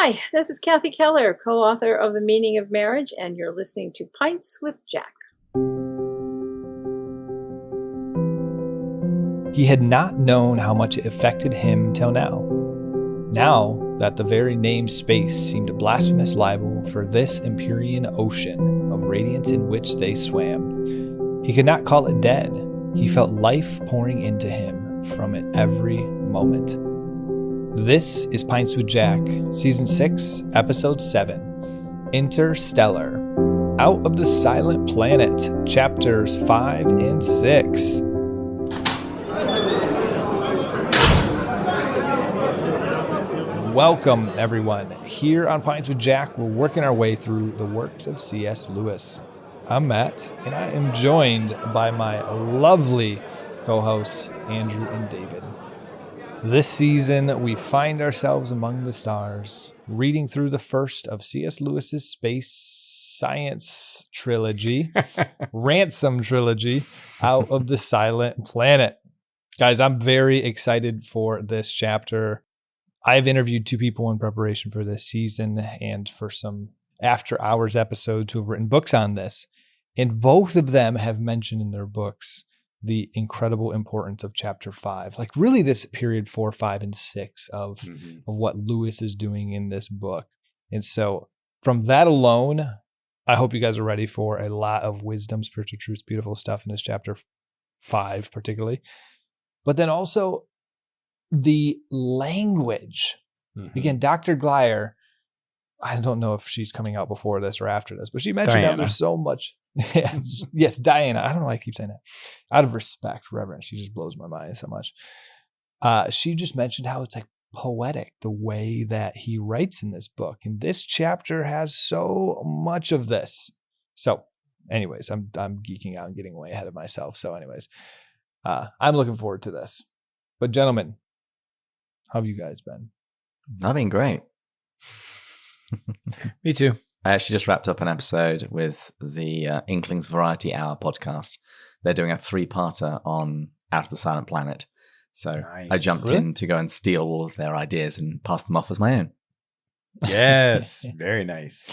Hi, this is Kathy Keller, co-author of The Meaning of Marriage, and you're listening to Pints with Jack. He had not known how much it affected him till now. Now that the very name space seemed a blasphemous libel for this Empyrean ocean of radiance in which they swam, he could not call it dead. He felt life pouring into him from it every moment. This is Pints with Jack, Season 6, Episode 7, Interstellar, Out of the Silent Planet, Chapters 5 and 6. Welcome, everyone. Here on Pints with Jack, we're working our way through the works of C.S. Lewis. I'm Matt, and I am joined by my lovely co-hosts, Andrew and David. This season, we find ourselves among the stars, reading through the first of C.S. Lewis's space science trilogy, Ransom trilogy, Out of the Silent Planet. Guys, I'm very excited for this chapter. I've interviewed two people in preparation for this season and for some after hours episodes who have written books on this. And both of them have mentioned in their books the incredible importance of chapter 5, like really this period 4, 5, and 6 of what Lewis is doing in this book. And so from that alone, I hope you guys are ready for a lot of wisdom, spiritual truths, beautiful stuff in this chapter 5 particularly. But then also the language. Again, Dr. Glyer, I don't know if she's coming out before this or after this, but she mentioned how there's so much. Yes, Diana. I don't know why I keep saying that. Out of respect, reverence, she just blows my mind so much. She just mentioned how it's like poetic, the way that he writes in this book. And this chapter has so much of this. So anyways, I'm geeking out and getting way ahead of myself. So anyways, I'm looking forward to this. But gentlemen, how have you guys been? I've been great. Me too. I actually just wrapped up an episode with the Inklings Variety Hour podcast. They're doing a 3-parter on Out of the Silent Planet. So nice. I jumped in to go and steal all of their ideas and pass them off as my own. Yes, very nice.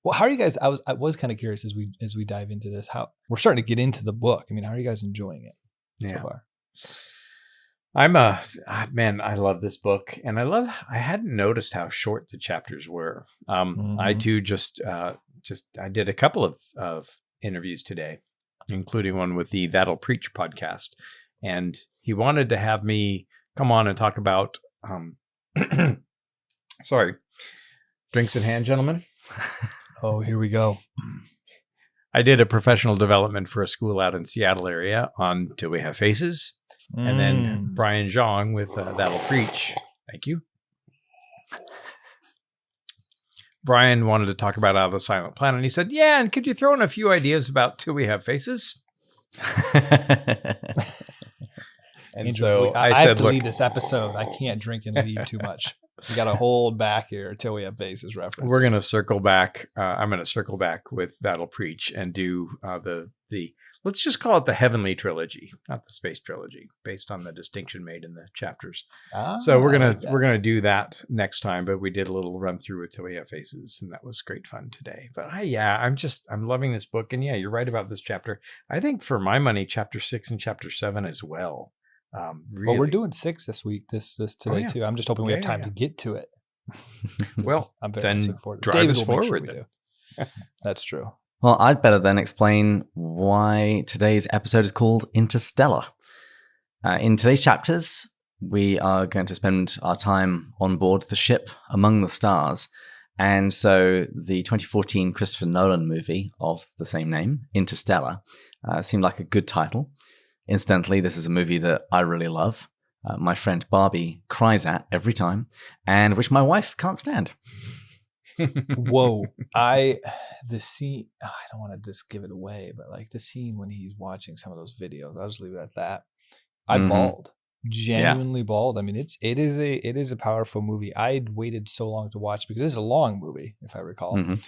Well, how are you guys? I was kind of curious as we dive into this. How we're starting to get into the book. I mean, how are you guys enjoying it so far? I'm man, I love this book, and I hadn't noticed how short the chapters were. I too just I did a couple of interviews today, including one with the That'll Preach podcast, and he wanted to have me come on and talk about sorry, drinks in hand, gentlemen. Oh, here we go. I did a professional development for a school out in Seattle area on Till We Have Faces. And then Brian Zhang with That'll Preach. Thank you. Brian wanted to talk about Out of the Silent Planet. And he said, yeah, and could you throw in a few ideas about Till We Have Faces? And Andrew, so I said, have to look, lead this episode. I can't drink and lead too much. We got to hold back here Till We Have Faces references. We're going to circle back. I'm going to circle back with That'll Preach and do the let's just call it the Heavenly Trilogy, not the Space Trilogy, based on the distinction made in the chapters. So we're gonna do that next time. But we did a little run through it Till We Have Faces, and that was great fun today. But I'm loving this book, and yeah, you're right about this chapter. I think for my money, chapter 6 and chapter 7 as well. Really. Well, we're doing 6 this week, this today too. I'm just hoping we have time to get to it. Well, I'm very looking forward to it. Drive David us will make forward. sure we do. That's true. Well, I'd better then explain why today's episode is called Interstellar. In today's chapters, we are going to spend our time on board the ship among the stars. And so the 2014 Christopher Nolan movie of the same name, Interstellar, seemed like a good title. Incidentally, this is a movie that I really love. My friend Barbie cries at every time, and which my wife can't stand. Whoa. The scene, I don't want to just give it away, but like the scene when he's watching some of those videos, I'll just leave it at that. I bawled, genuinely bawled. I mean, it is a powerful movie. I'd waited so long to watch because it's a long movie, if I recall. And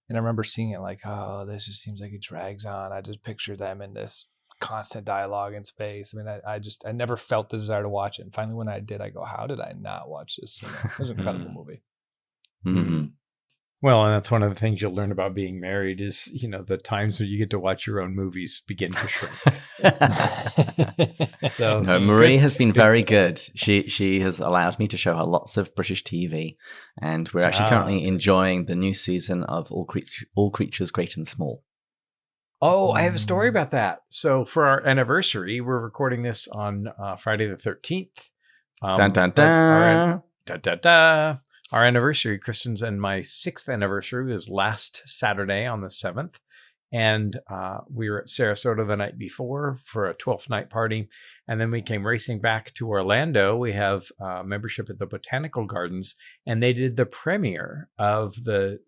I remember seeing it like, oh, this just seems like it drags on. I just picture them in this constant dialogue in space. I mean, I never felt the desire to watch it. And finally, when I did, I go, how did I not watch this? It was an incredible movie. Mm-hmm. Well, and that's one of the things you'll learn about being married is, the times when you get to watch your own movies begin to shrink. So no, Marie has been very good. She has allowed me to show her lots of British TV, and we're actually currently enjoying the new season of All Creatures Great and Small. Oh, I have a story about that. So for our anniversary, we're recording this on Friday the 13th. Dun, dun, dun. Our anniversary, Kristen's and my 6th anniversary, was last Saturday on the 7th. And we were at Sarasota the night before for a 12th night party. And then we came racing back to Orlando. We have membership at the Botanical Gardens, and they did the premiere of the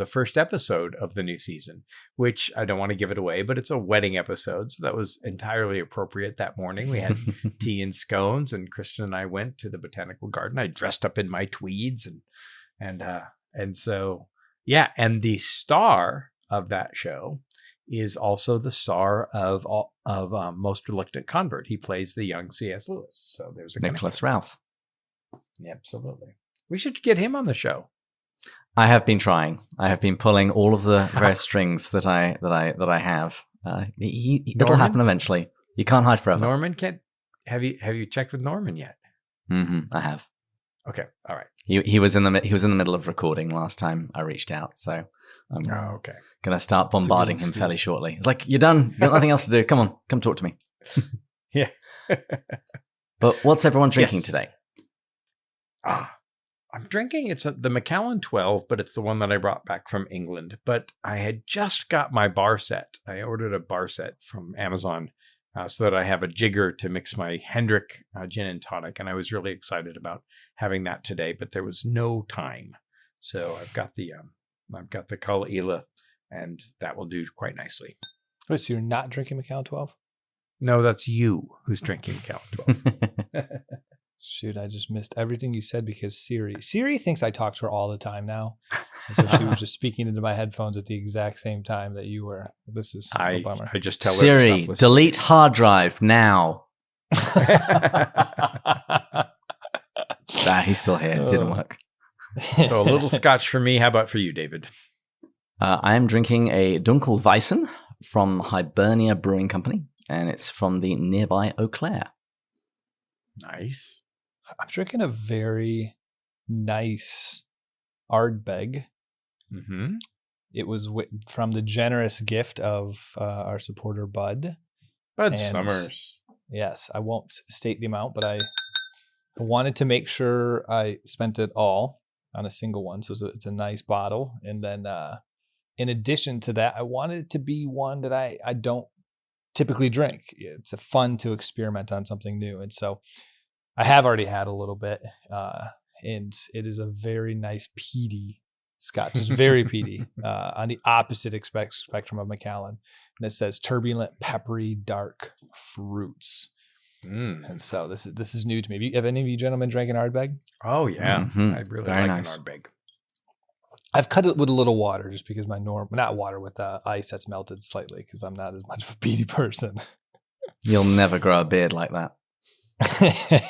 first episode of the new season, which I don't want to give it away, but it's a wedding episode. So that was entirely appropriate that morning. We had tea and scones, and Kristen and I went to the Botanical Garden. I dressed up in my tweeds and so, yeah. And the star of that show is also the star of Most Reluctant Convert. He plays the young C.S. Lewis. So there's a Nicholas Ralph. Yeah, absolutely. We should get him on the show. I have been trying. I have been pulling all of the various strings that I have. It'll happen eventually. You can't hide forever. Norman can't. Have you checked with Norman yet? Mm-hmm, I have. Okay, all right. He was in the middle of recording last time I reached out, so I'm gonna start bombarding him fairly shortly. It's like, you're done. You got nothing else to do. Come on, come talk to me. Yeah. But what's everyone drinking today? I'm drinking. It's the Macallan 12, but it's the one that I brought back from England. But I had just got my bar set. I ordered a bar set from Amazon so that I have a jigger to mix my Hendrick gin and tonic. And I was really excited about having that today, but there was no time. So I've got the Cull Ela, and that will do quite nicely. Wait, so you're not drinking Macallan 12? No, that's you who's drinking Macallan 12. Shoot, I just missed everything you said because Siri thinks I talk to her all the time now. And so she was just speaking into my headphones at the exact same time that you were. This is a bummer. I just tell Siri, her delete hard drive now. He's still here. It didn't work. So a little scotch for me. How about for you, David? I am drinking a Dunkelweissen from Hibernia Brewing Company, and it's from the nearby Eau Claire. Nice. I'm drinking a very nice Ardbeg. Mm-hmm. It was from the generous gift of our supporter, Bud. Bud Summers. Yes, I won't state the amount, but I wanted to make sure I spent it all on a single one. So it's a nice bottle. And then in addition to that, I wanted it to be one that I don't typically drink. It's fun to experiment on something new. And so I have already had a little bit, and it is a very nice peaty scotch. It's very peaty, on the opposite spectrum of Macallan. And it says turbulent, peppery, dark fruits. And so this is new to me. Have any of you gentlemen drank an Ardbeg? Oh yeah, I really very like nice. an Ardbeg. I've cut it with a little water just because not water with ice that's melted slightly because I'm not as much of a peaty person. You'll never grow a beard like that.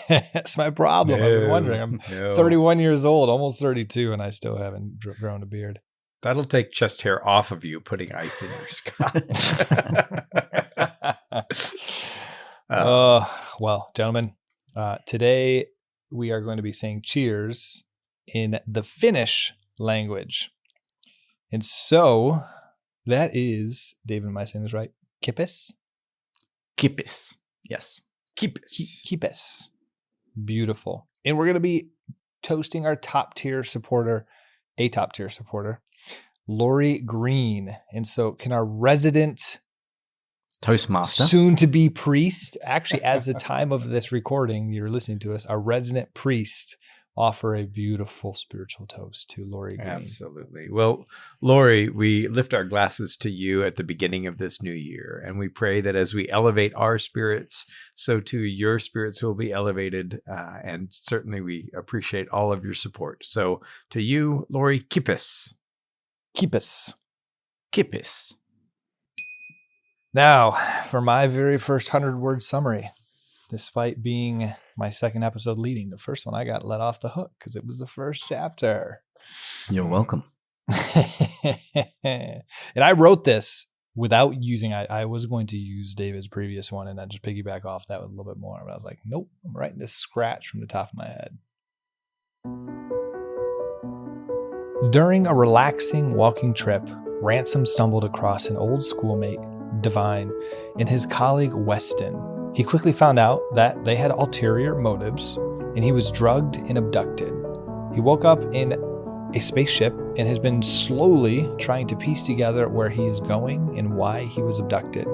That's my problem. I've been wondering. I'm 31 years old, almost 32, and I still haven't grown a beard. That'll take chest hair off of you putting ice in your scotch. Well, gentlemen, today we are going to be saying cheers in the Finnish language. And so that is, David, am I saying this right? Kippis? Kippis. Yes. Kippis. Beautiful. And we're going to be toasting our top tier supporter, Lori Green. And so can our resident Toastmaster, soon to be priest, actually, as the time of this recording, you're listening to us, our resident priest, offer a beautiful spiritual toast to Lori Green. Absolutely. Well, Lori, we lift our glasses to you at the beginning of this new year, and we pray that as we elevate our spirits, so too your spirits will be elevated, and certainly we appreciate all of your support. So to you, Lori, Kippis. Kippis. Kippis. Now, for my very first 100-word summary, despite being my second episode leading, the first one I got let off the hook because it was the first chapter. You're welcome. And I wrote this without using, I was going to use David's previous one and then just piggyback off that with a little bit more. But I was like, nope, I'm writing this scratch from the top of my head. During a relaxing walking trip, Ransom stumbled across an old schoolmate, Divine, and his colleague Weston. He quickly found out that they had ulterior motives, and he was drugged and abducted. He woke up in a spaceship and has been slowly trying to piece together where he is going and why he was abducted.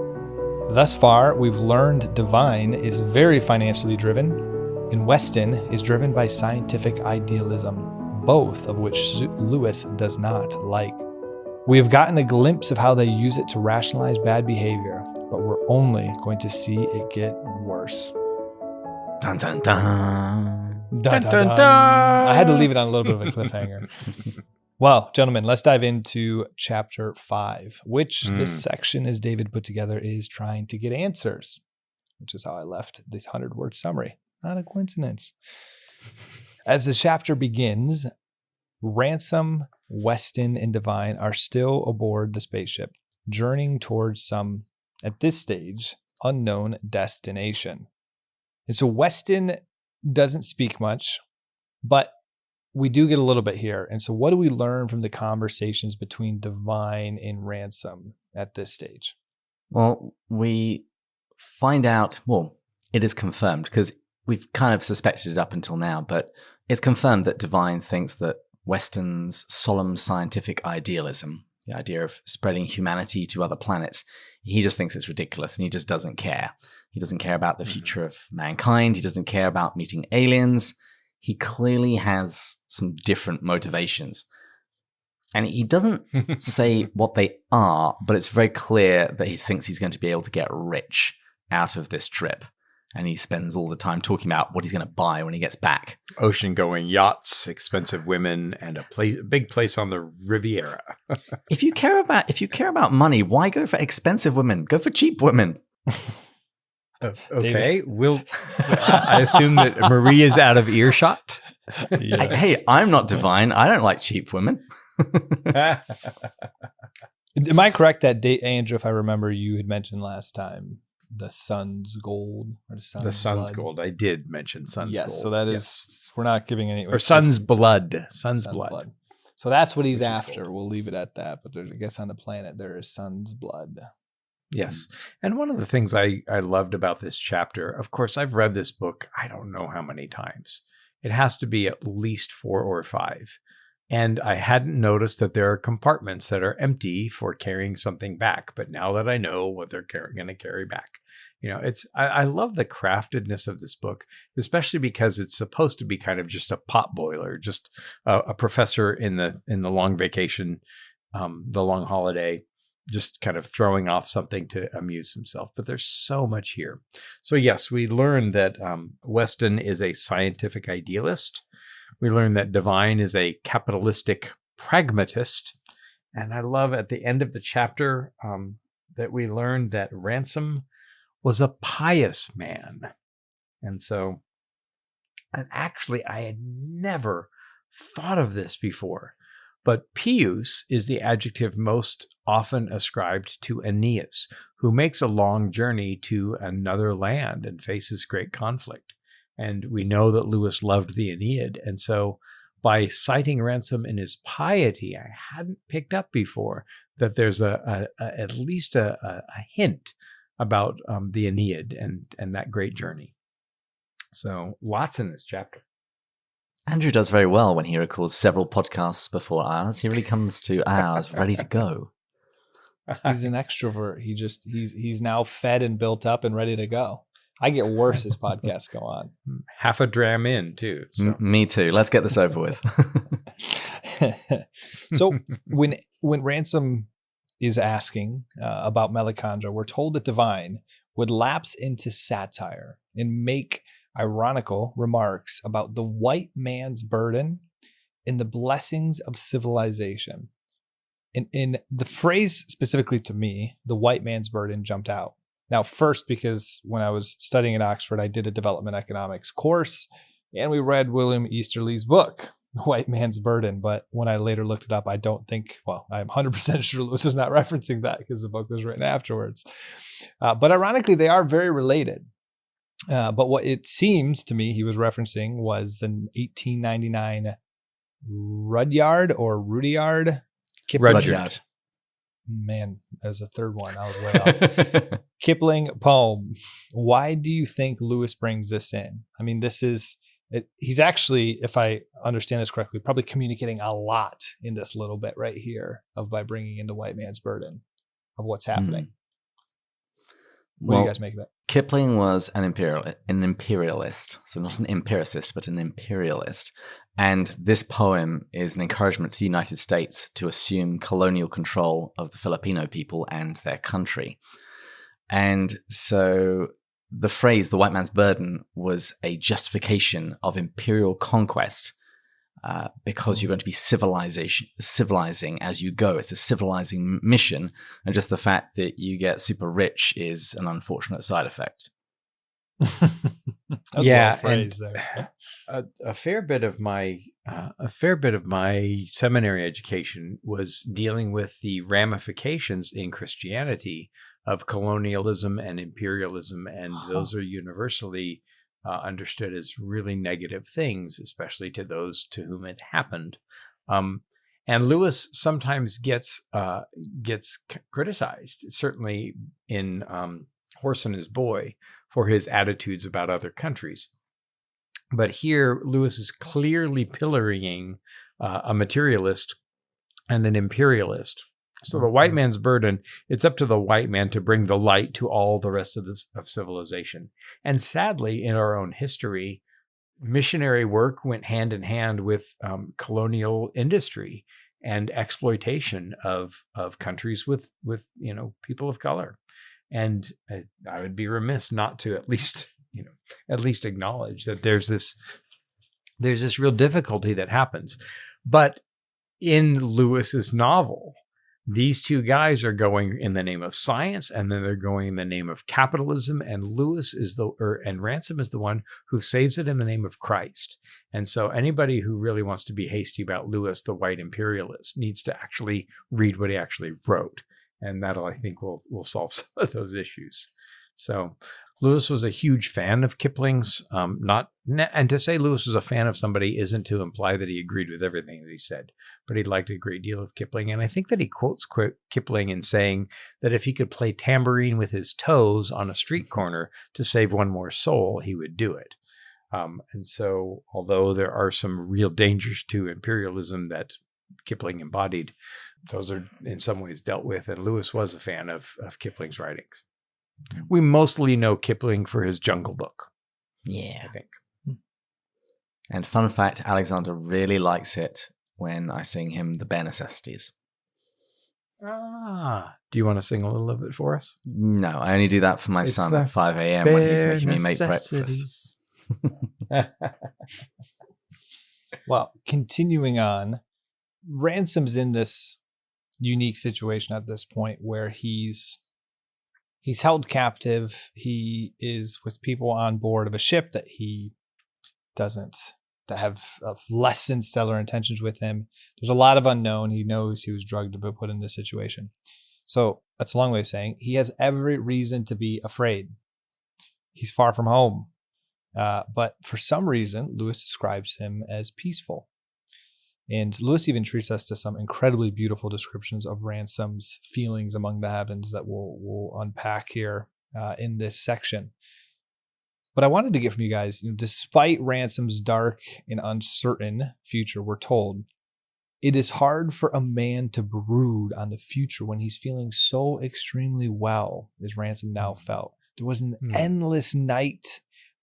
Thus far, we've learned Divine is very financially driven, and Weston is driven by scientific idealism, both of which Lewis does not like. We have gotten a glimpse of how they use it to rationalize bad behavior, but we're only going to see it get worse. Dun, dun, dun. Dun, dun, dun. I had to leave it on a little bit of a cliffhanger. Well, gentlemen, let's dive into chapter 5, which this section, as David put together, is trying to get answers, which is how I left this 100-word summary. Not a coincidence. As the chapter begins, Ransom, Weston, and Divine are still aboard the spaceship, journeying towards some, at this stage, unknown destination. And so Weston doesn't speak much, but we do get a little bit here. And so what do we learn from the conversations between Divine and Ransom at this stage? Well, we find out, well, it is confirmed because we've kind of suspected it up until now, but it's confirmed that Divine thinks that Weston's solemn scientific idealism, the idea of spreading humanity to other planets, he just thinks it's ridiculous and he just doesn't care. He doesn't care about the future of mankind. He doesn't care about meeting aliens. He clearly has some different motivations. And he doesn't say what they are, but it's very clear that he thinks he's going to be able to get rich out of this trip. And he spends all the time talking about what he's going to buy when he gets back. Ocean-going yachts, expensive women, and a big place on the Riviera. If you care about money, why go for expensive women? Go for cheap women. Okay, I assume that Marie is out of earshot. Yes. Hey, I'm not Divine. I don't like cheap women. Am I correct that, Andrew, if I remember, you had mentioned last time the sun's gold or the sun's gold? I did mention sun's gold. Yes, so that is, we're not giving any. Or sun's blood. Sun's blood. So that's what he's after. We'll leave it at that. But I guess on the planet, there is sun's blood. Yes. And one of the things I loved about this chapter, of course, I've read this book, I don't know how many times. It has to be at least 4 or 5. And I hadn't noticed that there are compartments that are empty for carrying something back. But now that I know what they're going to carry back, I love the craftedness of this book, especially because it's supposed to be kind of just a pot boiler, just a professor in the long vacation, the long holiday, just kind of throwing off something to amuse himself. But there's so much here. So yes, we learned that Weston is a scientific idealist. We learned that Divine is a capitalistic pragmatist. And I love at the end of the chapter that we learned that Ransom was a pious man. And actually, I had never thought of this before. But pious is the adjective most often ascribed to Aeneas, who makes a long journey to another land and faces great conflict. And we know that Lewis loved the Aeneid. And so by citing Ransom in his piety, I hadn't picked up before that there's at least a hint about the Aeneid and that great journey. So lots in this chapter. Andrew does very well when he records several podcasts before ours. He really comes to ours ready to go. He's an extrovert. He's now fed and built up and ready to go. I get worse as podcasts go on. Half a dram in too. So. Me too. Let's get this over with. So when Ransom is asking about Melicandra, we're told that Divine would lapse into satire and make ironical remarks about the white man's burden and the blessings of civilization. In the phrase specifically to me, the white man's burden jumped out. Now, first, because when I was studying at Oxford, I did a development economics course and we read William Easterly's book. the white man's burden. But when I later looked it up, I don't think, well, I'm 100% sure Lewis was not referencing that because the book was written afterwards. But ironically, they are very related. But what it seems to me he was referencing was the 1899 Rudyard or Rudyard. Rudyard. Man, there's a third one. I was way off. Kipling poem. Why do you think Lewis brings this in? I mean, he's actually, if I understand this correctly, probably communicating a lot in this little bit right here by bringing in the white man's burden of what's happening. What do you guys make of it? Kipling was an imperialist, so not an empiricist, but an imperialist. And this poem is an encouragement to the United States to assume colonial control of the Filipino people and their country. And so the phrase, the white man's burden, was a justification of imperial conquest because you're going to be civilizing as you go. It's a civilizing mission. And just the fact that you get super rich is an unfortunate side effect. Yeah, and a fair bit of my seminary education was dealing with the ramifications in Christianity of colonialism and imperialism, and those are universally understood as really negative things, especially to those to whom it happened. And Lewis sometimes gets criticized, certainly in Horse and His Boy, for his attitudes about other countries. But here, Lewis is clearly pillorying a materialist and an imperialist. So the white man's burden, it's up to the white man to bring the light to all the rest of civilization. And sadly, in our own history, missionary work went hand in hand with colonial industry and exploitation of countries with people of color. And I would be remiss not to at least acknowledge that there's this real difficulty that happens. But in Lewis's novel, these two guys are going in the name of science, and then they're going in the name of capitalism. And Ransom is the one who saves it in the name of Christ. And so anybody who really wants to be hasty about Lewis, the white imperialist, needs to actually read what he actually wrote. And that'll, I think, will solve some of those issues. So Lewis was a huge fan of Kipling's. And to say Lewis was a fan of somebody isn't to imply that he agreed with everything that he said, but he liked a great deal of Kipling. And I think that he quotes Kipling in saying that if he could play tambourine with his toes on a street corner to save one more soul, he would do it. And so, although there are some real dangers to imperialism that Kipling embodied, those are in some ways dealt with, and Lewis was a fan of Kipling's writings. We mostly know Kipling for his Jungle Book. Yeah. I think. And fun fact, Alexander really likes it when I sing him the bare necessities. Do you want to sing a little of it for us? No, I only do that for my son at 5 a.m. when he's making me make breakfast. Well, continuing on, Ransom's in this unique situation at this point where he's held captive. He is with people on board of a ship that he doesn't have less than stellar intentions with him. There's a lot of unknown. He knows he was drugged to be put in this situation. So that's a long way of saying he has every reason to be afraid. He's far from home. But for some reason, Lewis describes him as peaceful. And Lewis even treats us to some incredibly beautiful descriptions of Ransom's feelings among the heavens that we'll unpack here in this section. But I wanted to get from you guys, despite Ransom's dark and uncertain future, we're told, it is hard for a man to brood on the future when he's feeling so extremely well, as Ransom now felt. There was an endless night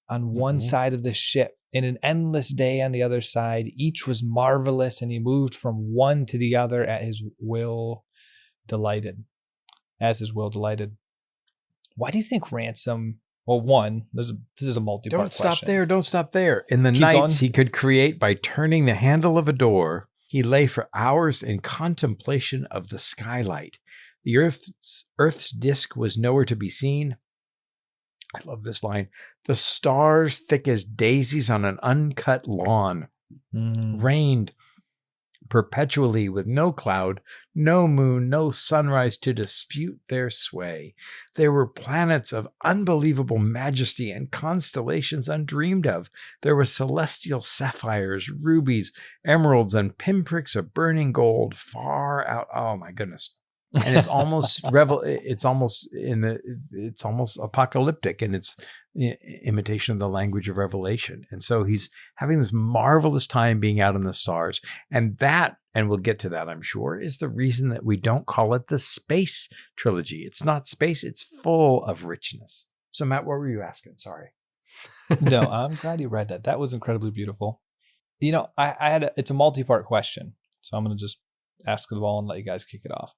on one side of the ship and an endless day on the other side. Each was marvelous, and he moved from one to the other as his will delighted. Why do you think Ransom... Well, one, this is a multi-part question. Don't stop there. In the nights he could create by turning the handle of a door, he lay for hours in contemplation of the skylight. The Earth's disk was nowhere to be seen. I love this line. The stars thick as daisies on an uncut lawn. reigned perpetually with no cloud, no moon, no sunrise to dispute their sway. There were planets of unbelievable majesty and constellations undreamed of. There were celestial sapphires, rubies, emeralds, and pinpricks of burning gold far out. Oh my goodness. And it's almost it's almost apocalyptic in its imitation of the language of Revelation. And so he's having this marvelous time being out in the stars. And we'll get to that, I'm sure, is the reason that we don't call it the space trilogy. It's not space, it's full of richness. So Matt, what were you asking? Sorry. No, I'm glad you read that. That was incredibly beautiful. You know, it's a multi-part question. So I'm going to just ask the ball and let you guys kick it off.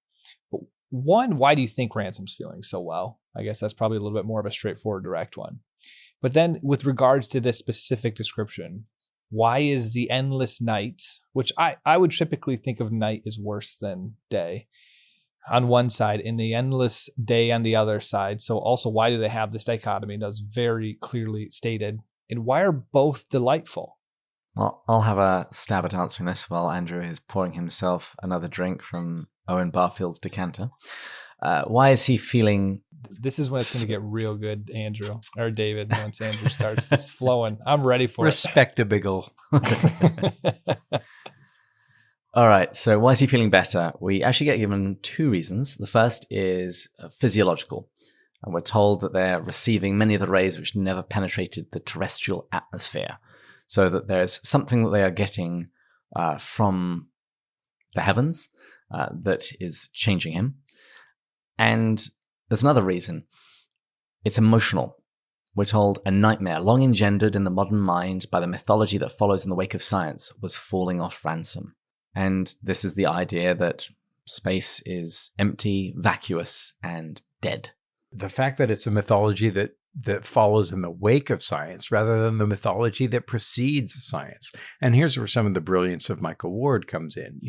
But one, why do you think Ransom's feeling so well? I guess that's probably a little bit more of a straightforward, direct one. But then with regards to this specific description, why is the endless night, which I would typically think of night as worse than day, on one side, and the endless day on the other side? So also, why do they have this dichotomy that's very clearly stated? And why are both delightful? Well, I'll have a stab at answering this while Andrew is pouring himself another drink from Owen Barfield's decanter. Why is he feeling... This is when it's going to get real good, Andrew. Or David, once Andrew starts. It's flowing. I'm ready for Respectable. All right, so why is he feeling better? We actually get given two reasons. The first is physiological. And we're told that they're receiving many of the rays which never penetrated the terrestrial atmosphere. So that there's something that they are getting from the heavens that is changing him. And there's another reason. It's emotional. We're told a nightmare long engendered in the modern mind by the mythology that follows in the wake of science was falling off Ransom. And this is the idea that space is empty, vacuous, and dead. The fact that it's a mythology that follows in the wake of science rather than the mythology that precedes science. And here's where some of the brilliance of Michael Ward comes in,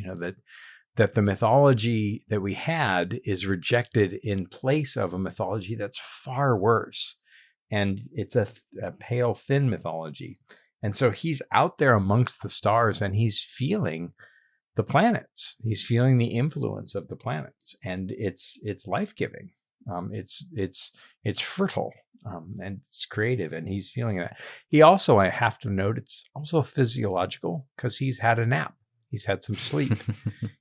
that the mythology that we had is rejected in place of a mythology that's far worse. And it's a pale, thin mythology. And so he's out there amongst the stars and he's feeling the planets. He's feeling the influence of the planets, and it's life-giving. It's fertile, and it's creative, and he's feeling that. He also, I have to note, it's also physiological because he's had a nap. He's had some sleep.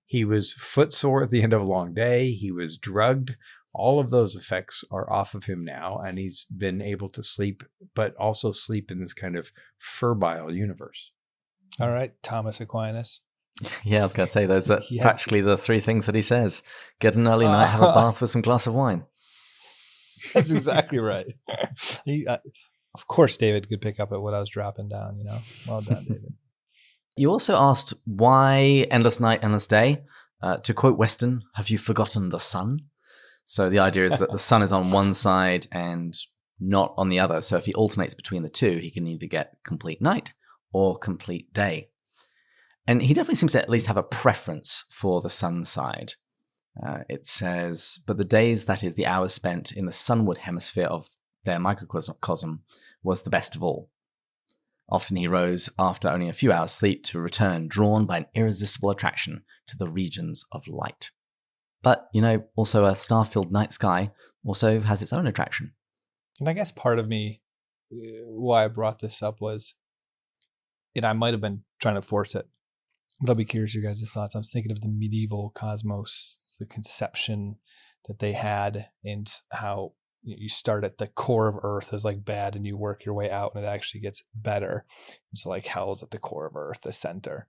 He was footsore at the end of a long day. He was drugged. All of those effects are off of him now, and he's been able to sleep, but also sleep in this kind of ferbile universe. All right, Thomas Aquinas. Yeah, I was going to say, those are practically the three things that he says. Get an early night, have a bath with some glass of wine. That's exactly right. Of course, David could pick up at what I was dropping down, Well done, David. You also asked, why endless night, endless day? To quote Weston, have you forgotten the sun? So the idea is that the sun is on one side and not on the other. So if he alternates between the two, he can either get complete night or complete day. And he definitely seems to at least have a preference for the sun side. It says, but the days, that is, the hours spent in the sunward hemisphere of their microcosm, was the best of all. Often he rose after only a few hours' sleep to return, drawn by an irresistible attraction to the regions of light. But, also a star-filled night sky also has its own attraction. And I guess part of me, why I brought this up was, and I might have been trying to force it, but I'll be curious your guys' thoughts. I was thinking of the medieval cosmos, the conception that they had, and how you start at the core of Earth as like bad, and you work your way out, and it actually gets better. And so like hell's at the core of Earth, the center,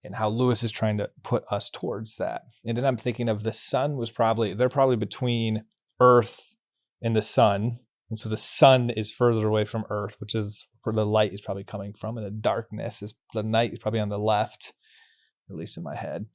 and how Lewis is trying to put us towards that. And then I'm thinking of the sun they're probably between Earth and the sun. And so the sun is further away from Earth, which is where the light is probably coming from. And the night is probably on the left, at least in my head.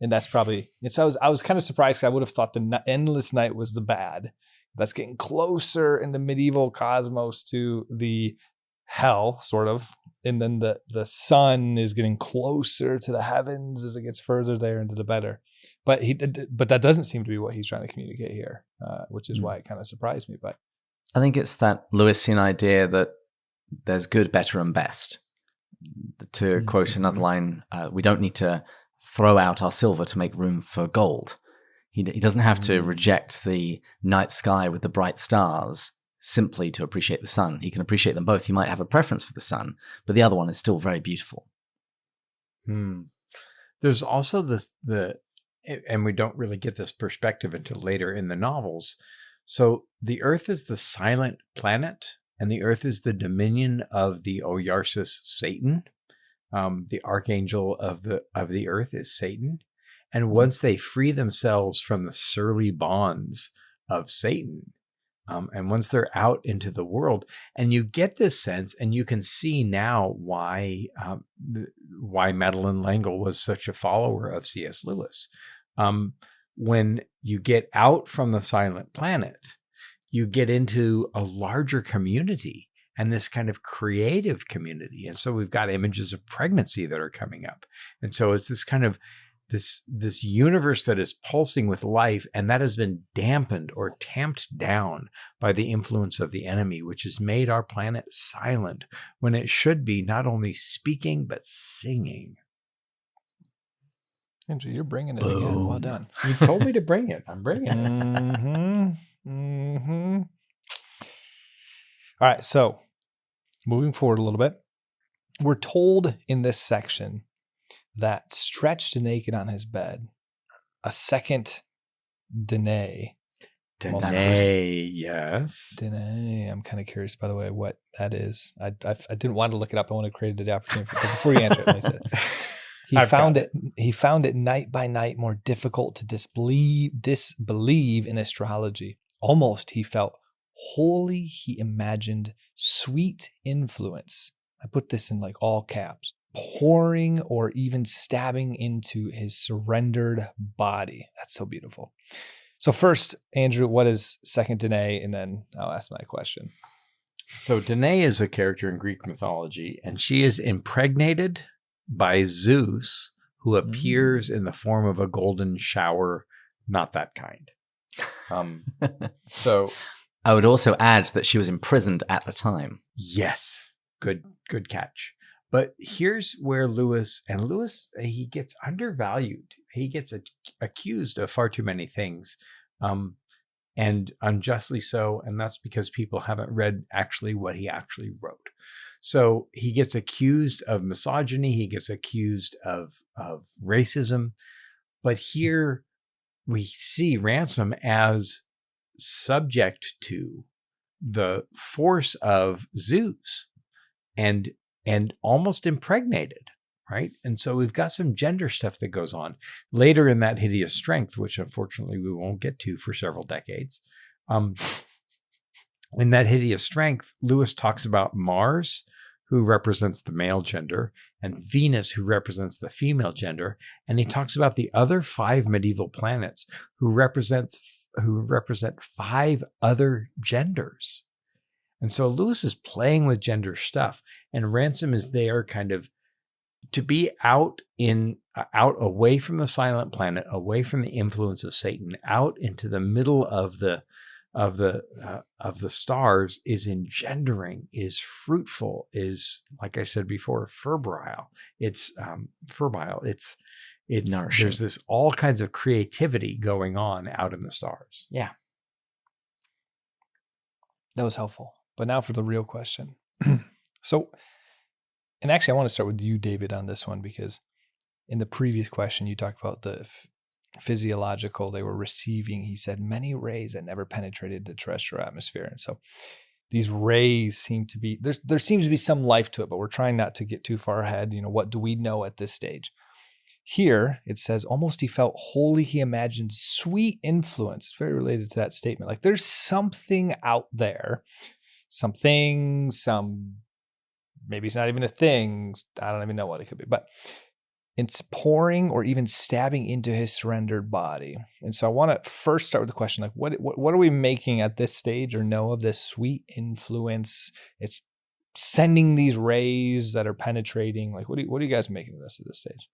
And that's probably, and so I was kind of surprised because I would have thought the endless night was the bad. That's getting closer in the medieval cosmos to the hell, sort of. And then the sun is getting closer to the heavens as it gets further there into the better. But that doesn't seem to be what he's trying to communicate here, which is why it kind of surprised me. But I think it's that Lewisian idea that there's good, better, and best. To quote another line, we don't need to throw out our silver to make room for gold. He doesn't have to reject the night sky with the bright stars simply to appreciate the sun. He can appreciate them both. He might have a preference for the sun, but the other one is still very beautiful. There's also the and we don't really get this perspective until later in the novels. So the Earth is the silent planet, and the Earth is the dominion of the Oyarsis Satan. The archangel of the Earth is Satan. And once they free themselves from the surly bonds of Satan, and once they're out into the world, and you get this sense, and you can see now why Madeleine L'Engle was such a follower of C.S. Lewis. When you get out from the silent planet, you get into a larger community and this kind of creative community. And so we've got images of pregnancy that are coming up. And so it's this kind of this universe that is pulsing with life, and that has been dampened or tamped down by the influence of the enemy, which has made our planet silent when it should be not only speaking, but singing. Andrew, you're bringing it again. Well done. You told me to bring it. I'm bringing it. All right, so moving forward a little bit, we're told in this section that stretched naked on his bed, a second Danae. Danae, yes. Danae. I'm kind of curious, by the way, what that is. I didn't want to look it up. I wanted to create the opportunity. But before you answer it, let me say it. He found it night by night more difficult to disbelieve in astrology. Almost he felt wholly he imagined sweet influence. I put this in like all caps. Pouring or even stabbing into his surrendered body. That's so beautiful. So first, Andrew, what is second Danae? And then I'll ask my question. So Danae is a character in Greek mythology, and she is impregnated by Zeus, who appears in the form of a golden shower. Not that kind. So I would also add that she was imprisoned at the time. Yes. Good catch. But here's where Lewis, he gets undervalued. He gets accused of far too many things, and unjustly so. And that's because people haven't read actually what he actually wrote. So he gets accused of misogyny. He gets accused of racism. But here we see Ransom as subject to the force of Zeus and almost impregnated, right? And so we've got some gender stuff that goes on later in that hideous strength, which unfortunately we won't get to for several decades. In that hideous strength, Lewis talks about Mars, who represents the male gender, and Venus, who represents the female gender. And he talks about the other 5 medieval planets who represent 5 other genders. And so Lewis is playing with gender stuff, and Ransom is there kind of to be out away from the silent planet, away from the influence of Satan, out into the middle of the stars, is engendering, is fruitful, is, like I said before, febrile. It's fertile. It's nourishing. There's this all kinds of creativity going on out in the stars. Yeah. That was helpful. But now for the real question. So, and actually I want to start with you, David, on this one, because in the previous question, you talked about the physiological, they were receiving, he said, many rays that never penetrated the terrestrial atmosphere. And so these rays seem to be, there seems to be some life to it, but we're trying not to get too far ahead. You know, what do we know at this stage? Here it says, almost he felt wholly he imagined sweet influence. It's very related to that statement. Like there's something out there, maybe it's not even a thing. I don't even know what it could be, but it's pouring or even stabbing into his surrendered body. And so I want to first start with the question, like what are we making at this stage or know of this sweet influence? It's sending these rays that are penetrating. Like what are you guys making of this at this stage?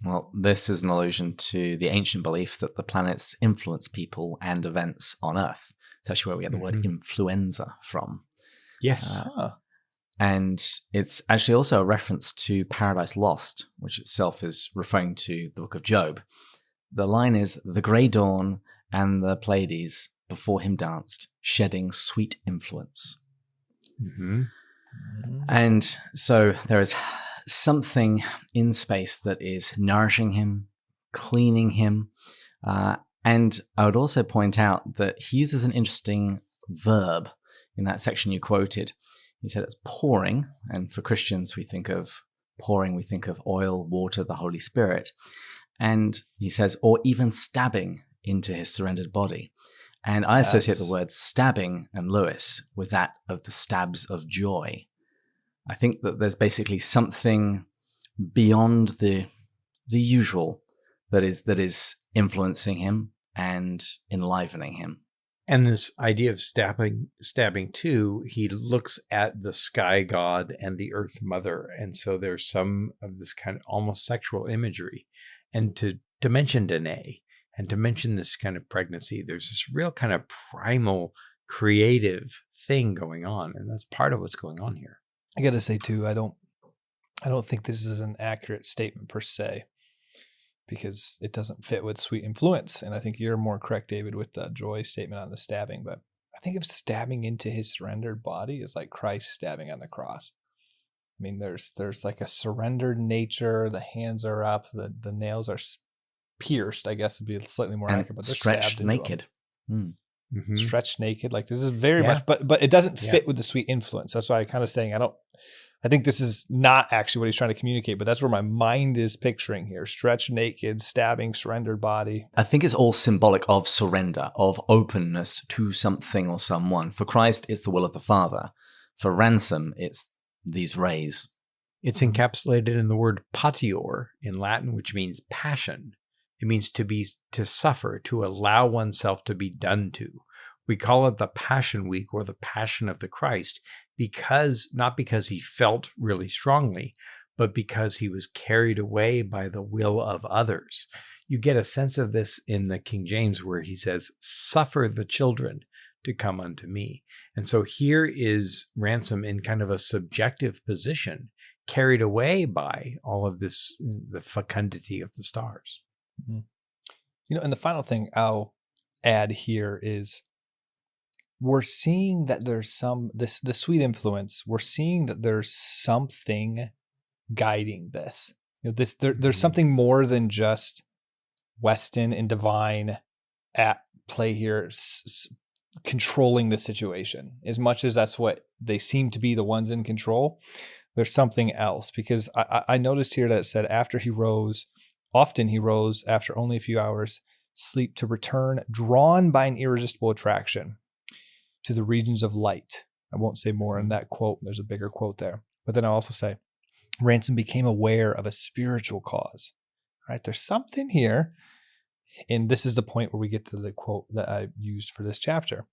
Well, this is an allusion to the ancient belief that the planets influence people and events on Earth. It's actually where we get the word influenza from. Yes. And it's actually also a reference to Paradise Lost, which itself is referring to the book of Job. The line is, "The grey dawn and the Pleiades before him danced, shedding sweet influence." Mm-hmm. And so there is something in space that is nourishing him, cleaning him. And I would also point out that he uses an interesting verb in that section you quoted. He said it's pouring. And for Christians, we think of pouring, we think of oil, water, the Holy Spirit. And he says, or even stabbing into his surrendered body. And I associate the word stabbing and Lewis with that of the stabs of joy. I think that there's basically something beyond the usual that is influencing him and enlivening him. And this idea of stabbing too, he looks at the sky god and the earth mother. And so there's some of this kind of almost sexual imagery. And to mention Danae and to mention this kind of pregnancy, there's this real kind of primal, creative thing going on. And that's part of what's going on here. I got to say too, I don't think this is an accurate statement per se, because it doesn't fit with sweet influence. And I think you're more correct, David, with the joy statement on the stabbing. But I think of stabbing into his surrendered body as like Christ stabbing on the cross. I mean, there's like a surrendered nature. The hands are up. The nails are pierced, I guess would be slightly more accurate. But they're stretched naked. Mm-hmm. Stretched naked. Like this is very much, but it doesn't fit with the sweet influence. That's why I kind of saying I think this is not actually what he's trying to communicate, but that's where my mind is picturing here. Stretched naked, stabbing, surrendered body. I think it's all symbolic of surrender, of openness to something or someone. For Christ, it's the will of the Father. For Ransom, it's these rays. It's encapsulated in the word patior in Latin, which means passion. It means to suffer, to allow oneself to be done to. We call it the Passion Week or the Passion of the Christ not because he felt really strongly, but because he was carried away by the will of others. You get a sense of this in the King James where he says, "Suffer the children to come unto me." And so here is Ransom in kind of a subjective position, carried away by all of this, the fecundity of the stars. Mm-hmm. And the final thing I'll add here is we're seeing that there's the sweet influence. We're seeing that there's something guiding this. There's something more than just Weston and Divine at play here, controlling the situation. As much as that's what they seem to be, the ones in control, there's something else. Because I noticed here that it said often he rose after only a few hours sleep to return, drawn by an irresistible attraction to the regions of light. I won't say more in that quote. There's a bigger quote there. But then I'll also say, Ransom became aware of a spiritual cause. Right? There's something here. And this is the point where we get to the quote that I used for this chapter.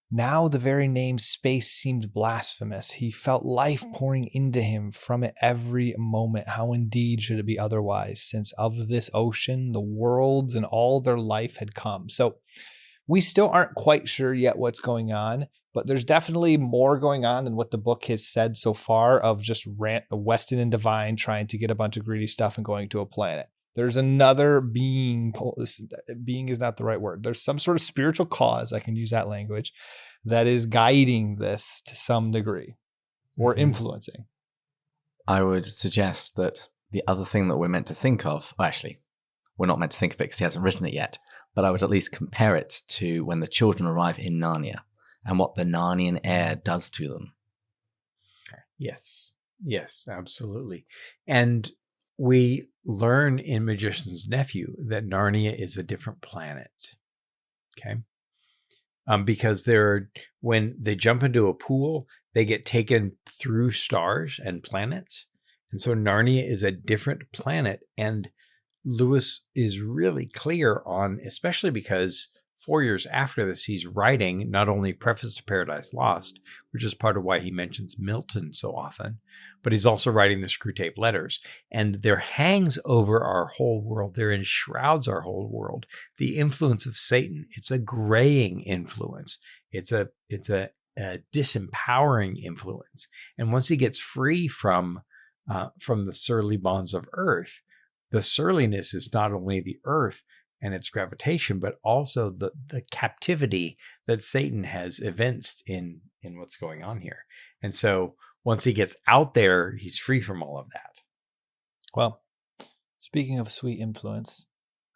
Now the very name space seemed blasphemous. He felt life pouring into him from it every moment. How indeed should it be otherwise, since of this ocean, the worlds and all their life had come. So we still aren't quite sure yet what's going on, but there's definitely more going on than what the book has said so far of just Weston and Divine trying to get a bunch of greedy stuff and going to a planet. There's another being. Being is not the right word. There's some sort of spiritual cause, I can use that language, that is guiding this to some degree or influencing. I would suggest that the other thing that we're meant to think of, actually, we're not meant to think of it because he hasn't written it yet, but I would at least compare it to when the children arrive in Narnia and what the Narnian air does to them. Yes, absolutely. And we learn in Magician's Nephew that Narnia is a different planet. Okay. Because when they jump into a pool, they get taken through stars and planets. And so Narnia is a different planet. And Lewis is really clear on, especially because 4 years after this, he's writing not only Preface to Paradise Lost, which is part of why he mentions Milton so often, but he's also writing the Screwtape Letters. And there hangs over our whole world, there enshrouds our whole world, the influence of Satan. It's a graying influence. It's a disempowering influence. And once he gets free from the surly bonds of Earth, the surliness is not only the Earth and its gravitation, but also the captivity that Satan has evinced in what's going on here. And so once he gets out there, he's free from all of that. Well, speaking of sweet influence,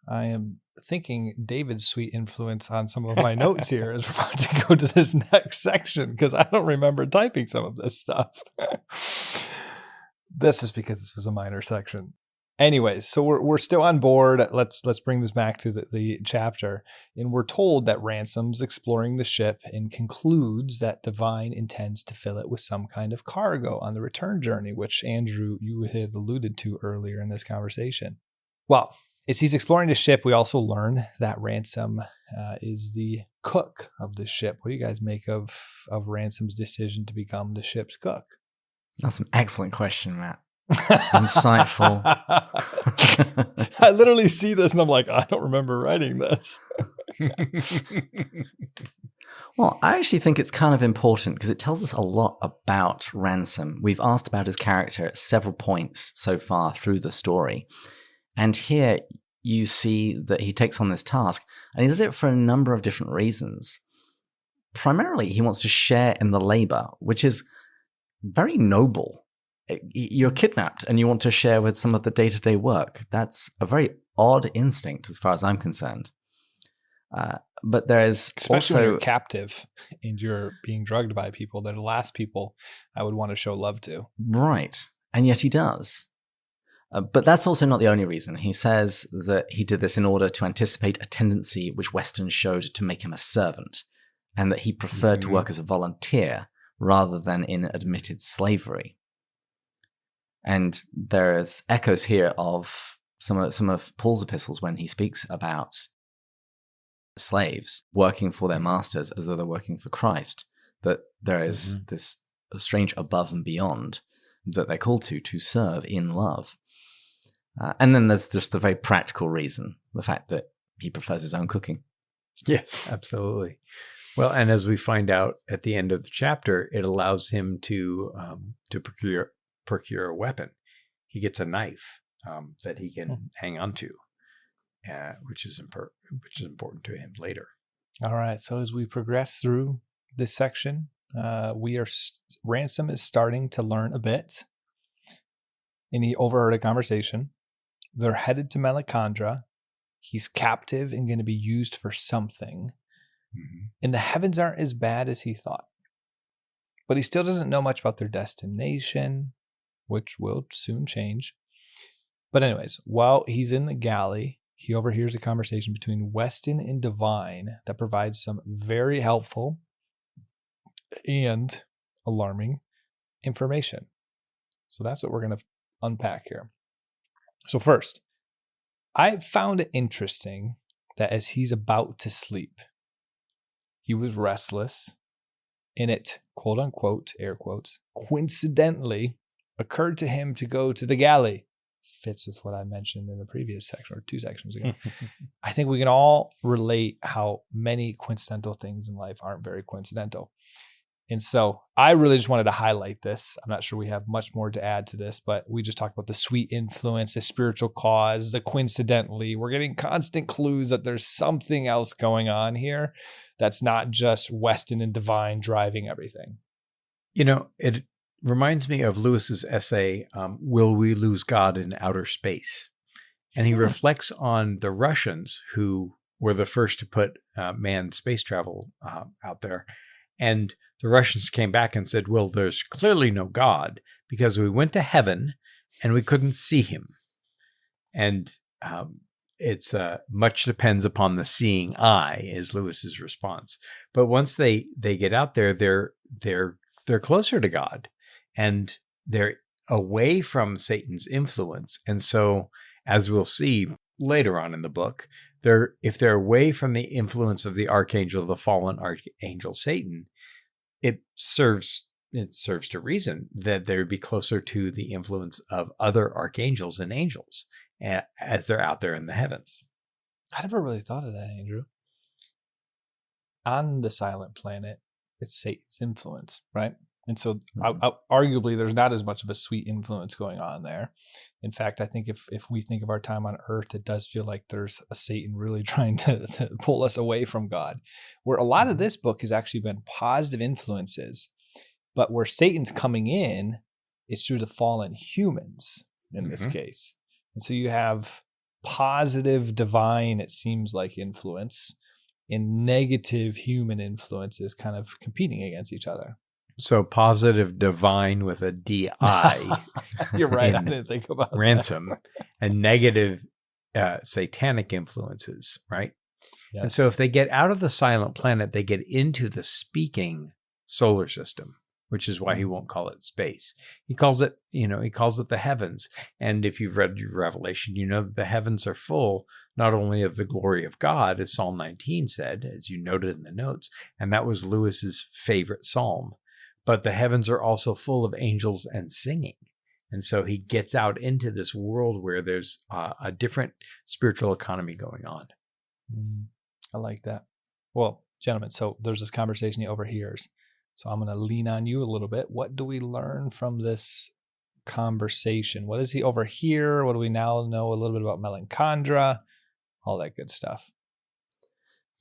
I am thinking David's sweet influence on some of my notes here as we're about to go to this next section, because I don't remember typing some of this stuff. This is because this was a minor section. Anyways, so we're still on board. Let's bring this back to the chapter. And we're told that Ransom's exploring the ship and concludes that Divine intends to fill it with some kind of cargo on the return journey, which, Andrew, you had alluded to earlier in this conversation. Well, as he's exploring the ship, we also learn that Ransom is the cook of the ship. What do you guys make of Ransom's decision to become the ship's cook? That's an excellent question, Matt. Insightful. I literally see this and I'm like, I don't remember writing this. Well, I actually think it's kind of important because it tells us a lot about Ransom. We've asked about his character at several points so far through the story. And here you see that he takes on this task, and he does it for a number of different reasons. Primarily, he wants to share in the labor, which is very noble. You're kidnapped and you want to share with some of the day-to-day work. That's a very odd instinct as far as I'm concerned. But there is especially also, when you're captive and you're being drugged by people. They're the last people I would want to show love to. Right. And yet he does. But that's also not the only reason. He says that he did this in order to anticipate a tendency which Western showed to make him a servant, and that he preferred to work as a volunteer rather than in admitted slavery. And there's echoes here of some of Paul's epistles when he speaks about slaves working for their masters as though they're working for Christ, that there is this strange above and beyond that they're called to serve in love. And then there's just the very practical reason, the fact that he prefers his own cooking. Yes, absolutely. Well, and as we find out at the end of the chapter, it allows him to procure a weapon. He gets a knife that he can hang on to, which is important to him later. All right. So as we progress through this section, Ransom is starting to learn a bit, and he overheard a conversation. They're headed to Melicandra. He's captive and going to be used for something. And the heavens aren't as bad as he thought. But he still doesn't know much about their destination, which will soon change. But anyways, while he's in the galley, he overhears a conversation between Weston and Divine that provides some very helpful and alarming information. So that's what we're going to unpack here. So first, I found it interesting that as he's about to sleep, he was restless, and it, quote unquote, air quotes, coincidentally occurred to him to go to the galley. This fits with what I mentioned in the previous section or 2 sections ago. I think we can all relate how many coincidental things in life aren't very coincidental. And so I really just wanted to highlight this. I'm not sure we have much more to add to this, but we just talked about the sweet influence, the spiritual cause, the coincidentally. We're getting constant clues that there's something else going on here that's not just Weston and Divine driving everything. You know, it reminds me of Lewis's essay, Will We Lose God in Outer Space? And he reflects on the Russians who were the first to put manned space travel out there. And the Russians came back and said, well, there's clearly no God because we went to heaven and we couldn't see him. And it's much depends upon the seeing eye is Lewis's response. But once they get out there, they're closer to God and they're away from Satan's influence. And so, as we'll see later on in the book, if they're away from the influence of the archangel, the fallen archangel Satan, it serves to reason that they would be closer to the influence of other archangels and angels as they're out there in the heavens. I never really thought of that, Andrew. On the silent planet, it's Satan's influence, right? And so Mhm. arguably there's not as much of a sweet influence going on there. In fact, I think if we think of our time on earth, it does feel like there's a Satan really trying to pull us away from God, where a lot of this book has actually been positive influences, but where Satan's coming in is through the fallen humans in this case. And so you have positive divine, it seems like, influence and negative human influences kind of competing against each other. So positive divine with a DI. You're right. I in didn't think about Ransom and negative satanic influences, right? Yes. And so if they get out of the silent planet, they get into the speaking solar system, which is why he won't call it space. He calls it, he calls it the heavens. And if you've read your Revelation, you know that the heavens are full not only of the glory of God, as Psalm 19 said, as you noted in the notes, and that was Lewis's favorite psalm, but the heavens are also full of angels and singing. And so he gets out into this world where there's a different spiritual economy going on. I like that. Well, gentlemen, so there's this conversation he overhears. So I'm going to lean on you a little bit. What do we learn from this conversation? What does he overhear? What do we now know a little bit about Melanchthondra? All that good stuff.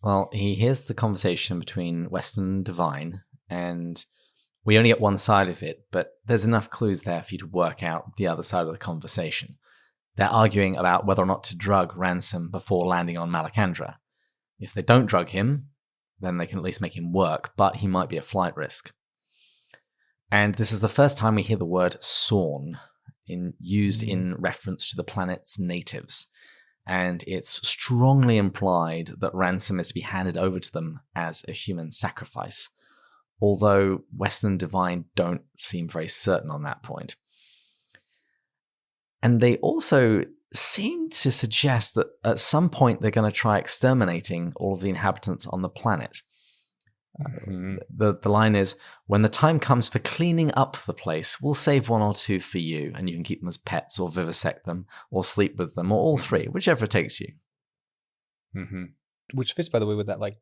Well, he hears the conversation between Weston and Divine, and we only get one side of it, but there's enough clues there for you to work out the other side of the conversation. They're arguing about whether or not to drug Ransom before landing on Melanchthondra. If they don't drug him, then they can at least make him work, but he might be a flight risk. And this is the first time we hear the word Sorn used in reference to the planet's natives. And it's strongly implied that Ransom is to be handed over to them as a human sacrifice, although Weston and Divine don't seem very certain on that point. And they also seem to suggest that at some point they're going to try exterminating all of the inhabitants on the planet. The line is, when the time comes for cleaning up the place, we'll save one or two for you, and you can keep them as pets or vivisect them or sleep with them or all three, whichever takes you. Which fits, by the way, with that like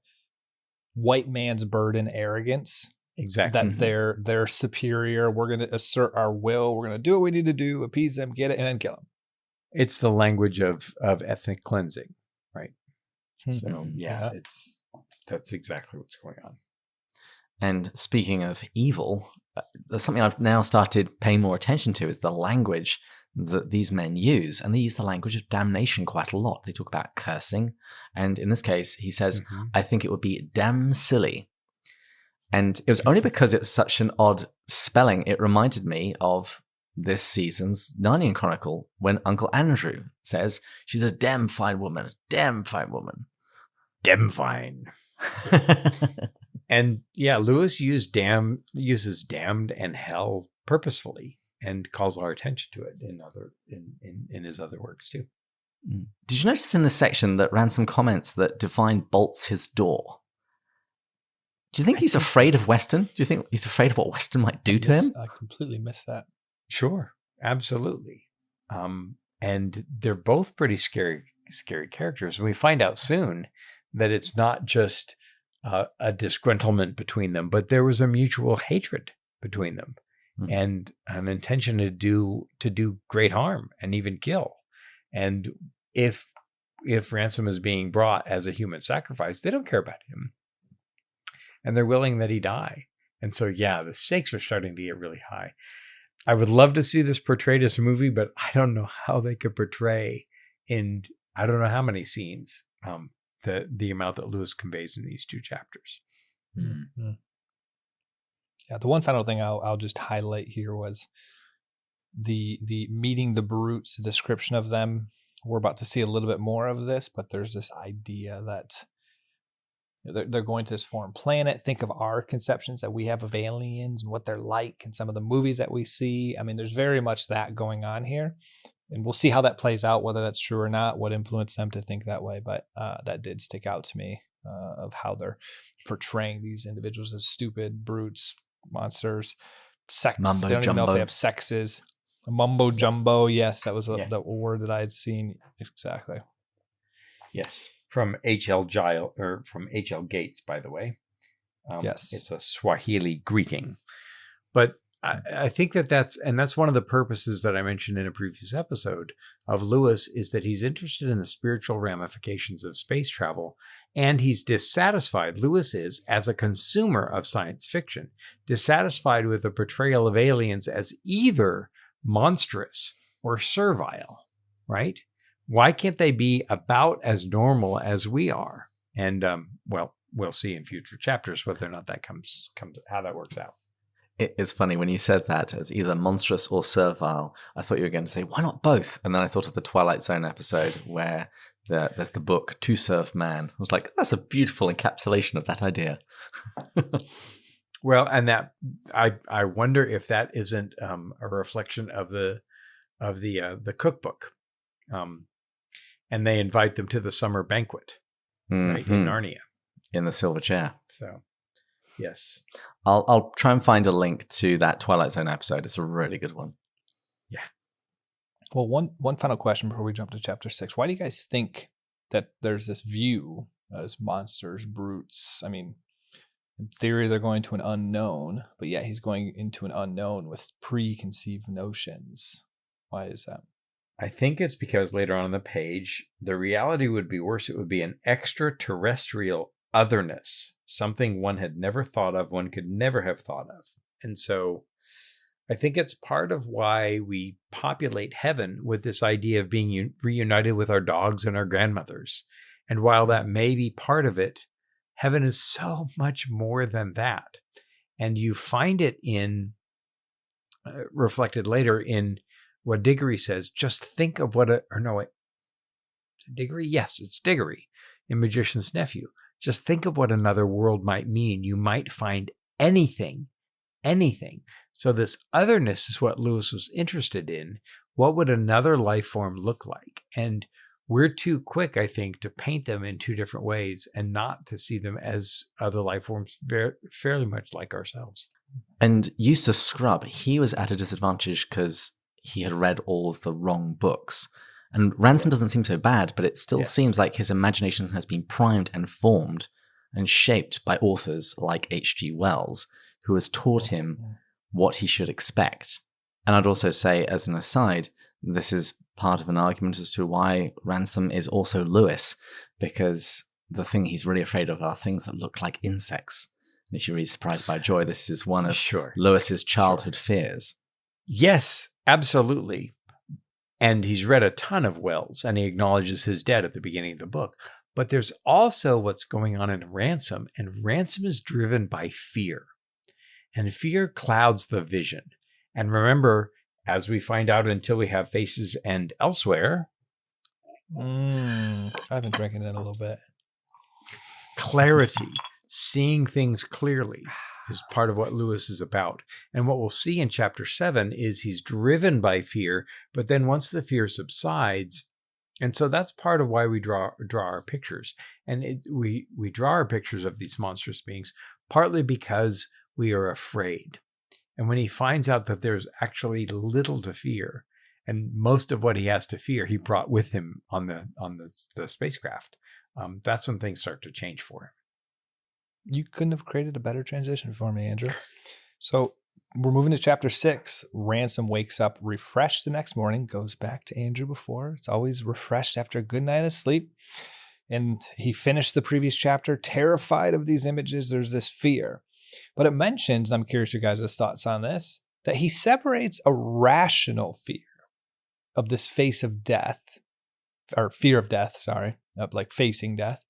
white man's burden arrogance. Exactly. That they're superior. We're going to assert our will. We're going to do what we need to do, appease them, get it, and then kill them. It's the language of ethnic cleansing, right? So that's exactly what's going on. And speaking of evil, there's something I've now started paying more attention to is the language that these men use. And they use the language of damnation quite a lot. They talk about cursing. And in this case, he says, I think it would be damn silly. And it was only because it's such an odd spelling, it reminded me of this season's Narnian Chronicle when Uncle Andrew says, she's a damn fine woman, damn fine woman. Damn fine. And yeah, Lewis uses damned and hell purposefully and calls our attention to it in his other works too. Did you notice in this section that Ransom comments that Divine bolts his door? Do you think he's afraid of Weston? Do you think he's afraid of what Weston might do to him? I completely missed that. Sure, absolutely. And they're both pretty scary characters. And we find out soon that it's not just a disgruntlement between them, but there was a mutual hatred between them and an intention to do great harm and even kill. And if Ransom is being brought as a human sacrifice, they don't care about him. And they're willing that he die. And so, yeah, the stakes are starting to get really high. I would love to see this portrayed as a movie, but I don't know how they could portray in, I don't know how many scenes, the amount that Lewis conveys in these two chapters. Mm-hmm. Yeah, the one final thing I'll just highlight here was the meeting the brutes, the description of them. We're about to see a little bit more of this, but there's this idea that they're going to this foreign planet. Think of our conceptions that we have of aliens and what they're like and some of the movies that we see. I mean, there's very much that going on here. And we'll see how that plays out, whether that's true or not, what influenced them to think that way. But that did stick out to me of how they're portraying these individuals as stupid, brutes, monsters, sex. Mumbo I don't even know if jumbo. they have sexes. Mumbo jumbo. Yes, that was the word that I had seen. Exactly. Yes. From H.L. Gates, by the way. Yes. It's a Swahili greeting. But I think that's one of the purposes that I mentioned in a previous episode of Lewis, is that he's interested in the spiritual ramifications of space travel, and he's dissatisfied. Lewis is, as a consumer of science fiction, dissatisfied with the portrayal of aliens as either monstrous or servile, right? Why can't they be about as normal as we are? And well, we'll see in future chapters whether or not that comes how that works out. It's funny when you said that as either monstrous or servile. I thought you were going to say, why not both? And then I thought of the Twilight Zone episode where there's the book To Serve Man. I was like, that's a beautiful encapsulation of that idea. Well, and that I wonder if that isn't a reflection of the cookbook, and they invite them to the summer banquet, right, in Narnia, in the silver chair. So. Yes. I'll try and find a link to that Twilight Zone episode. It's a really good one. Yeah. Well, one final question before we jump to chapter 6. Why do you guys think that there's this view as monsters, brutes? I mean, in theory, they're going to an unknown, but yet he's going into an unknown with preconceived notions. Why is that? I think it's because later on in the page, the reality would be worse. It would be an extraterrestrial otherness, something one had never thought of, one could never have thought of. And so I think it's part of why we populate heaven with this idea of being reunited with our dogs and our grandmothers. And while that may be part of it, heaven is so much more than that. And you find it in, reflected later in what Diggory says, just think of what Diggory? Yes, it's Diggory in Magician's Nephew. Just think of what another world might mean. You might find anything. So this otherness is what Lewis was interested in. What would another life form look like? And we're too quick, I think, to paint them in two different ways and not to see them as other life forms fairly much like ourselves. And Eustace Scrubb, he was at a disadvantage because he had read all of the wrong books. And Ransom doesn't seem so bad, but it still seems like his imagination has been primed and formed and shaped by authors like H.G. Wells, who has taught him what he should expect. And I'd also say, as an aside, this is part of an argument as to why Ransom is also Lewis, because the thing he's really afraid of are things that look like insects. And if you read Surprised by Joy, this is one of Lewis's childhood fears. Yes, absolutely. And he's read a ton of Wells, and he acknowledges his debt at the beginning of the book. But there's also what's going on in Ransom, and Ransom is driven by fear. And fear clouds the vision. And remember, as we find out Until We Have Faces and Elsewhere... I've been drinking it a little bit. Clarity, seeing things clearly, is part of what Lewis is about. And what we'll see in chapter 7 is he's driven by fear, but then once the fear subsides, and so that's part of why we draw our pictures. And we draw our pictures of these monstrous beings, partly because we are afraid. And when he finds out that there's actually little to fear, and most of what he has to fear, he brought with him on the spacecraft, that's when things start to change for him. You couldn't have created a better transition for me, Andrew. So we're moving to chapter 6. Ransom wakes up refreshed the next morning, goes back to Andrew before. It's always refreshed after a good night of sleep. And he finished the previous chapter terrified of these images. There's this fear. But it mentions, and I'm curious your guys' thoughts on this, that he separates a rational fear of this face of death, or fear of death, of like facing death,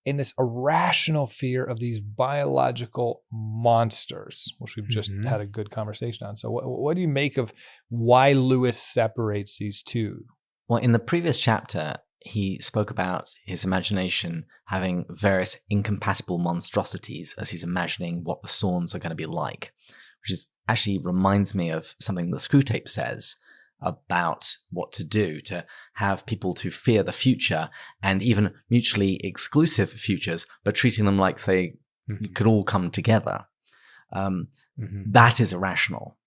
in this irrational fear of these biological monsters, which we've just had a good conversation on. So what do you make of why Lewis separates these two? Well, in the previous chapter, he spoke about his imagination having various incompatible monstrosities as he's imagining what the Sorns are going to be like, which is actually reminds me of something that Screwtape says about what to do to have people to fear the future and even mutually exclusive futures, but treating them like they could all come together. That is irrational.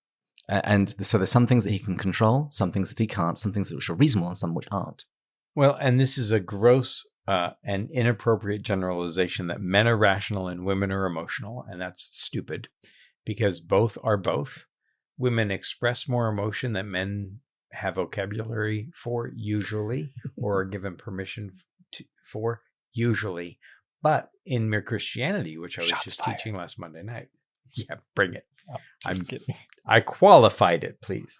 And so there's some things that he can control, some things that he can't, some things which are reasonable and some which aren't. Well, and this is a gross an inappropriate generalization that men are rational and women are emotional, and that's stupid because both are both. Women express more emotion than men have vocabulary for usually, or are given permission for usually. But in mere Christianity, which I was just teaching last Monday night, yeah, bring it. Oh, just kidding. I qualified it, please.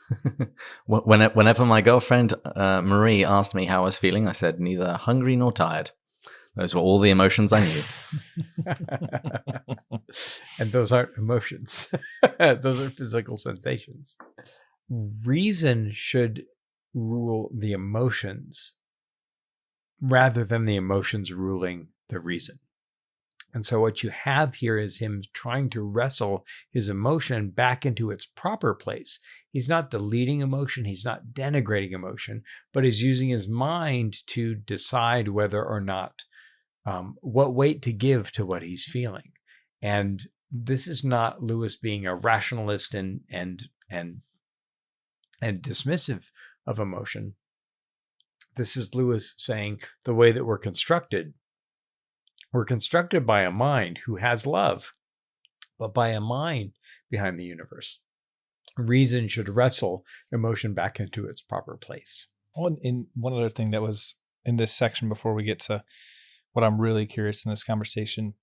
Whenever my girlfriend Marie asked me how I was feeling, I said neither hungry nor tired. Those were all the emotions I knew. And those aren't emotions. Those are physical sensations. Reason should rule the emotions rather than the emotions ruling the reason. And so what you have here is him trying to wrestle his emotion back into its proper place. He's not deleting emotion. He's not denigrating emotion, but he's using his mind to decide whether or not what weight to give to what he's feeling. And this is not Lewis being a rationalist and dismissive of emotion. This is Lewis saying the way that we're constructed by a mind who has love, but by a mind behind the universe. Reason should wrestle emotion back into its proper place. Oh, and one other thing that was in this section before we get to what I'm really curious in this conversation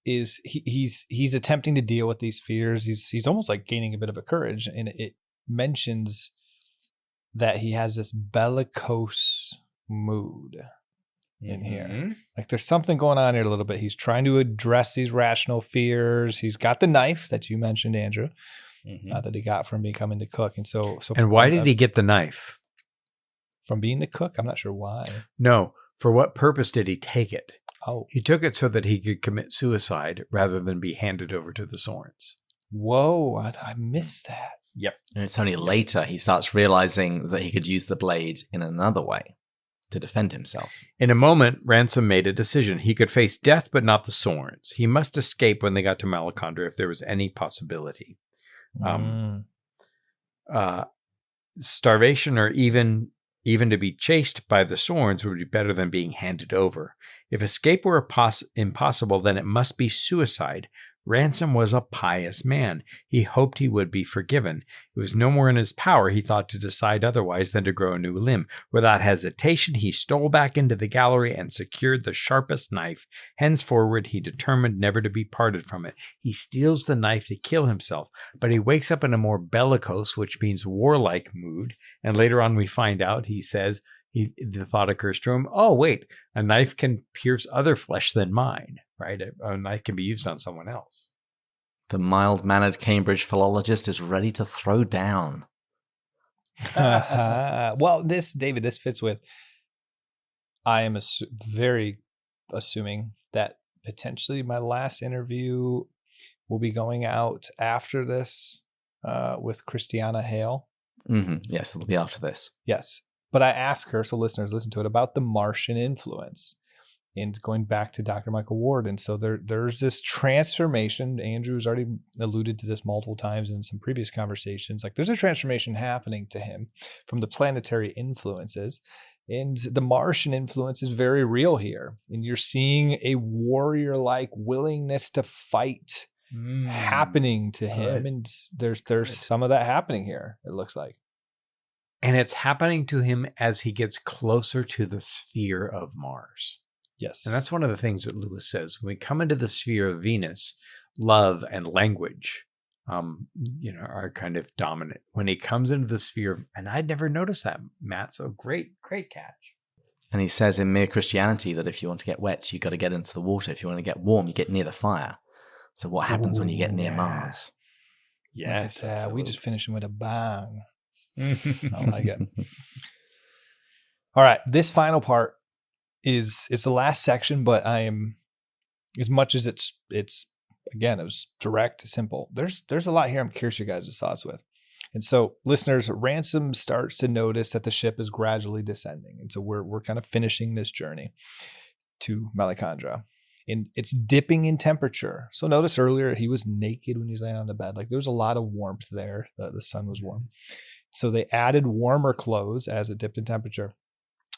is he's attempting to deal with these fears. He's almost like gaining a bit of a courage, and it mentions that he has this bellicose mood in here. Like there's something going on here a little bit. He's trying to address these rational fears. He's got the knife that you mentioned, Andrew, that he got from becoming the cook. And so and why did he get the knife? From being the cook? I'm not sure why. No. For what purpose did he take it? Oh, he took it so that he could commit suicide rather than be handed over to the Sorens. Whoa, I missed that. Yep. And it's only later he starts realizing that he could use the blade in another way to defend himself. In a moment, Ransom made a decision. He could face death, but not the Sorens. He must escape when they got to Malacandra if there was any possibility. Starvation or even to be chased by the Sorens would be better than being handed over. If escape were impossible, then it must be suicide. Ransom was a pious man. He hoped he would be forgiven. It was no more in his power, he thought, to decide otherwise than to grow a new limb. Without hesitation, he stole back into the gallery and secured the sharpest knife. Henceforward, he determined never to be parted from it. He steals the knife to kill himself, but he wakes up in a more bellicose, which means warlike mood. And later on, we find out, he says, the thought occurs to him, oh, wait, a knife can pierce other flesh than mine, right? A knife can be used on someone else. The mild-mannered Cambridge philologist is ready to throw down. Well, this fits with, I am very assuming that potentially my last interview will be going out after this with Christiana Hale. Yes, it'll be after this. Yes. But I asked her, so listeners listen to it, about the Martian influence and going back to Dr. Michael Ward. And so there's this transformation. Andrew's already alluded to this multiple times in some previous conversations. Like there's a transformation happening to him from the planetary influences. And the Martian influence is very real here. And you're seeing a warrior-like willingness to fight happening to him. And there's some of that happening here, it looks like. And it's happening to him as he gets closer to the sphere of Mars. Yes. And that's one of the things that Lewis says. When we come into the sphere of Venus, love and language, are kind of dominant. When he comes into the sphere, and I'd never noticed that, Matt, so great catch. And he says in Mere Christianity that if you want to get wet, you got to get into the water. If you want to get warm, you get near the fire. So what happens when you get near Mars? Yes. We just finished him with a bang. I like it. All right. This final part it's the last section, but I am, as much as it's again, it was direct, simple. There's a lot here I'm curious your guys' thoughts with. And so listeners, Ransom starts to notice that the ship is gradually descending. And so we're kind of finishing this journey to Malacandra. And it's dipping in temperature. So notice earlier he was naked when he was laying on the bed. Like there was a lot of warmth there. The sun was warm. So they added warmer clothes as it dipped in temperature.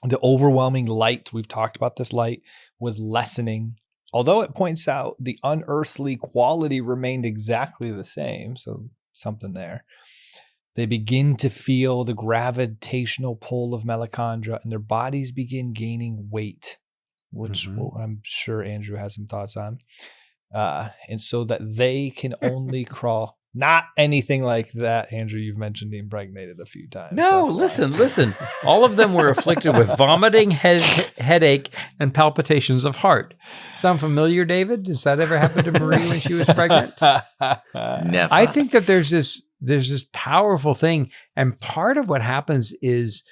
The overwhelming light, we've talked about this light, was lessening. Although it points out the unearthly quality remained exactly the same. So something there. They begin to feel the gravitational pull of Melicandra, and their bodies begin gaining weight, which I'm sure Andrew has some thoughts on. And so that they can only crawl. Not anything like that, Andrew. You've mentioned impregnated a few times. No, listen. All of them were afflicted with vomiting, headache, and palpitations of heart. Sound familiar, David? Does that ever happen to Marie when she was pregnant? Never. I think that there's this powerful thing, and part of what happens is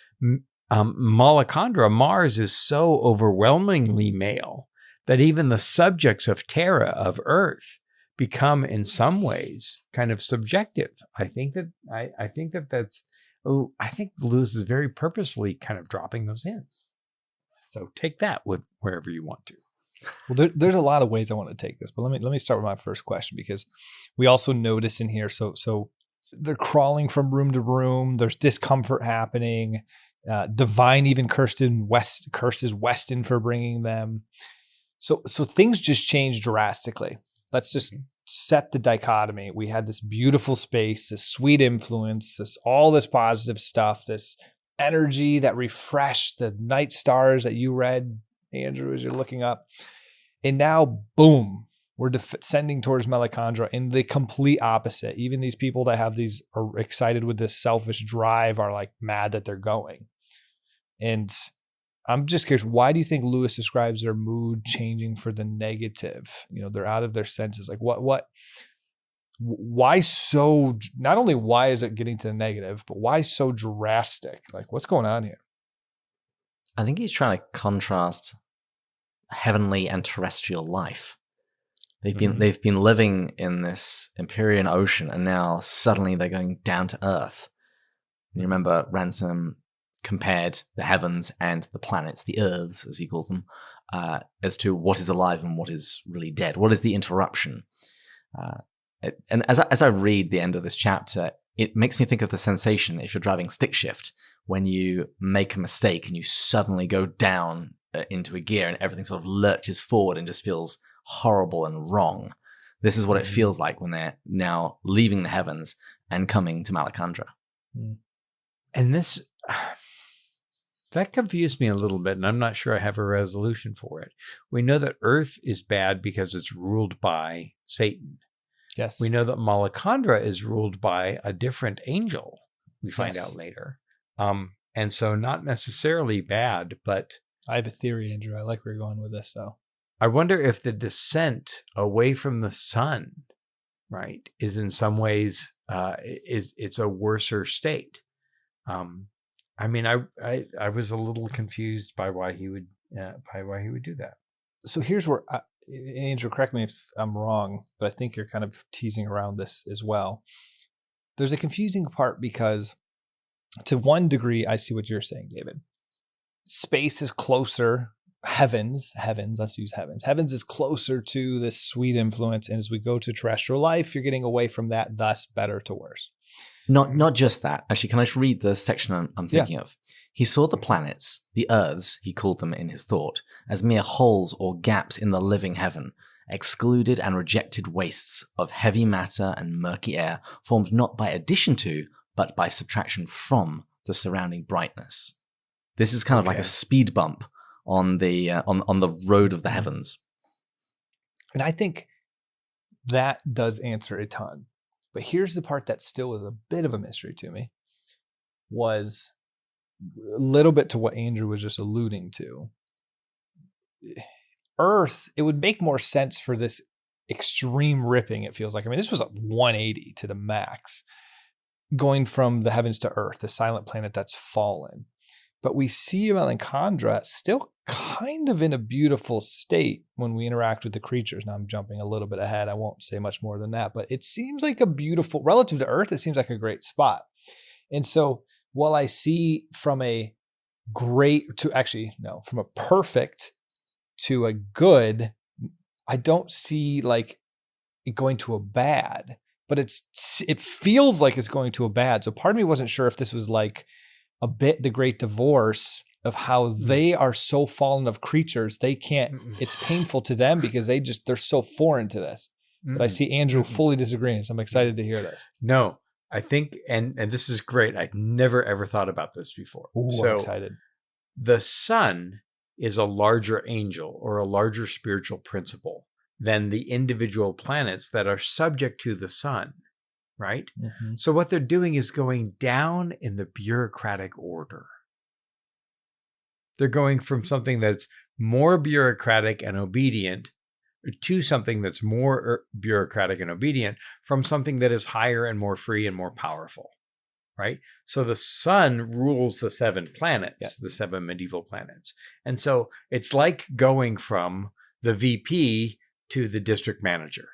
Melicandra, Mars, is so overwhelmingly male that even the subjects of Terra, of Earth, become in some ways kind of subjective. I think Lewis is very purposefully kind of dropping those hints. So take that with wherever you want to. Well, there's a lot of ways I want to take this, but let me start with my first question, because we also notice in here. So they're crawling from room to room. There's discomfort happening. Divine even curses Weston for bringing them. So things just change drastically. Let's just set the dichotomy. We had this beautiful space, this sweet influence, all this positive stuff, this energy that refreshed the night stars that you read, Andrew, as you're looking up. And now, boom, we're descending towards Melicandra in the complete opposite. Even these people that are excited with this selfish drive are like mad that they're going. And I'm just curious, why do you think Lewis describes their mood changing for the negative? They're out of their senses. Like why so, not only why is it getting to the negative, but why so drastic? Like, what's going on here? I think he's trying to contrast heavenly and terrestrial life. They've been living in this Empyrean ocean, and now suddenly they're going down to Earth. And you remember Ransom compared the heavens and the planets, the Earths, as he calls them, as to what is alive and what is really dead. What is the interruption? And as I read the end of this chapter, it makes me think of the sensation if you're driving stick shift, when you make a mistake and you suddenly go down into a gear and everything sort of lurches forward and just feels horrible and wrong. This is what it feels like when they're now leaving the heavens and coming to Melicandra. And that confused me a little bit, and I'm not sure I have a resolution for it. We know that Earth is bad because it's ruled by Satan. Yes. We know that Melicandra is ruled by a different angel, we find out later. And so not necessarily bad, but... I have a theory, Andrew. I like where you're going with this, though. I wonder if the descent away from the sun, right, is in some ways, it's a worser state. I mean, I was a little confused by why he would do that. So here's where, Andrew, correct me if I'm wrong, but I think you're kind of teasing around this as well. There's a confusing part because, to one degree, I see what you're saying, David. Space is closer. Heavens, let's use heavens. Heavens is closer to this sweet influence, and as we go to terrestrial life, you're getting away from that, thus better to worse. Not just that. Actually, can I just read the section I'm thinking of? He saw the planets, the Earths, he called them in his thought, as mere holes or gaps in the living heaven, excluded and rejected wastes of heavy matter and murky air, formed not by addition to, but by subtraction from the surrounding brightness. This is kind of like a speed bump on the road of the heavens. And I think that does answer a ton. But here's the part that still is a bit of a mystery to me, was a little bit to what Andrew was just alluding to. Earth, it would make more sense for this extreme ripping, it feels like. I mean, this was a 180 to the max, going from the heavens to Earth, the silent planet that's fallen. But we see Melicandra still kind of in a beautiful state when we interact with the creatures. Now I'm jumping a little bit ahead. I won't say much more than that, but it seems like a beautiful, relative to Earth, it seems like a great spot. And so while I see from a perfect to a good, I don't see like it going to a bad, but it feels like it's going to a bad. So part of me wasn't sure if this was like a bit the great divorce of how they are so fallen of creatures. They can't, it's painful to them because they're so foreign to this. But I see Andrew fully disagreeing, so I'm excited to hear this. No, I think, and this is great. I'd never ever thought about this before. Ooh, so I'm excited. The sun is a larger angel or a larger spiritual principle than the individual planets that are subject to the sun, right? Mm-hmm. So what they're doing is going down in the bureaucratic order. They're going from something that's more bureaucratic and obedient to something that's more bureaucratic and obedient from something that is higher and more free and more powerful, right? So the sun rules the 7 planets, the 7 medieval planets. And so it's like going from the VP to the district manager.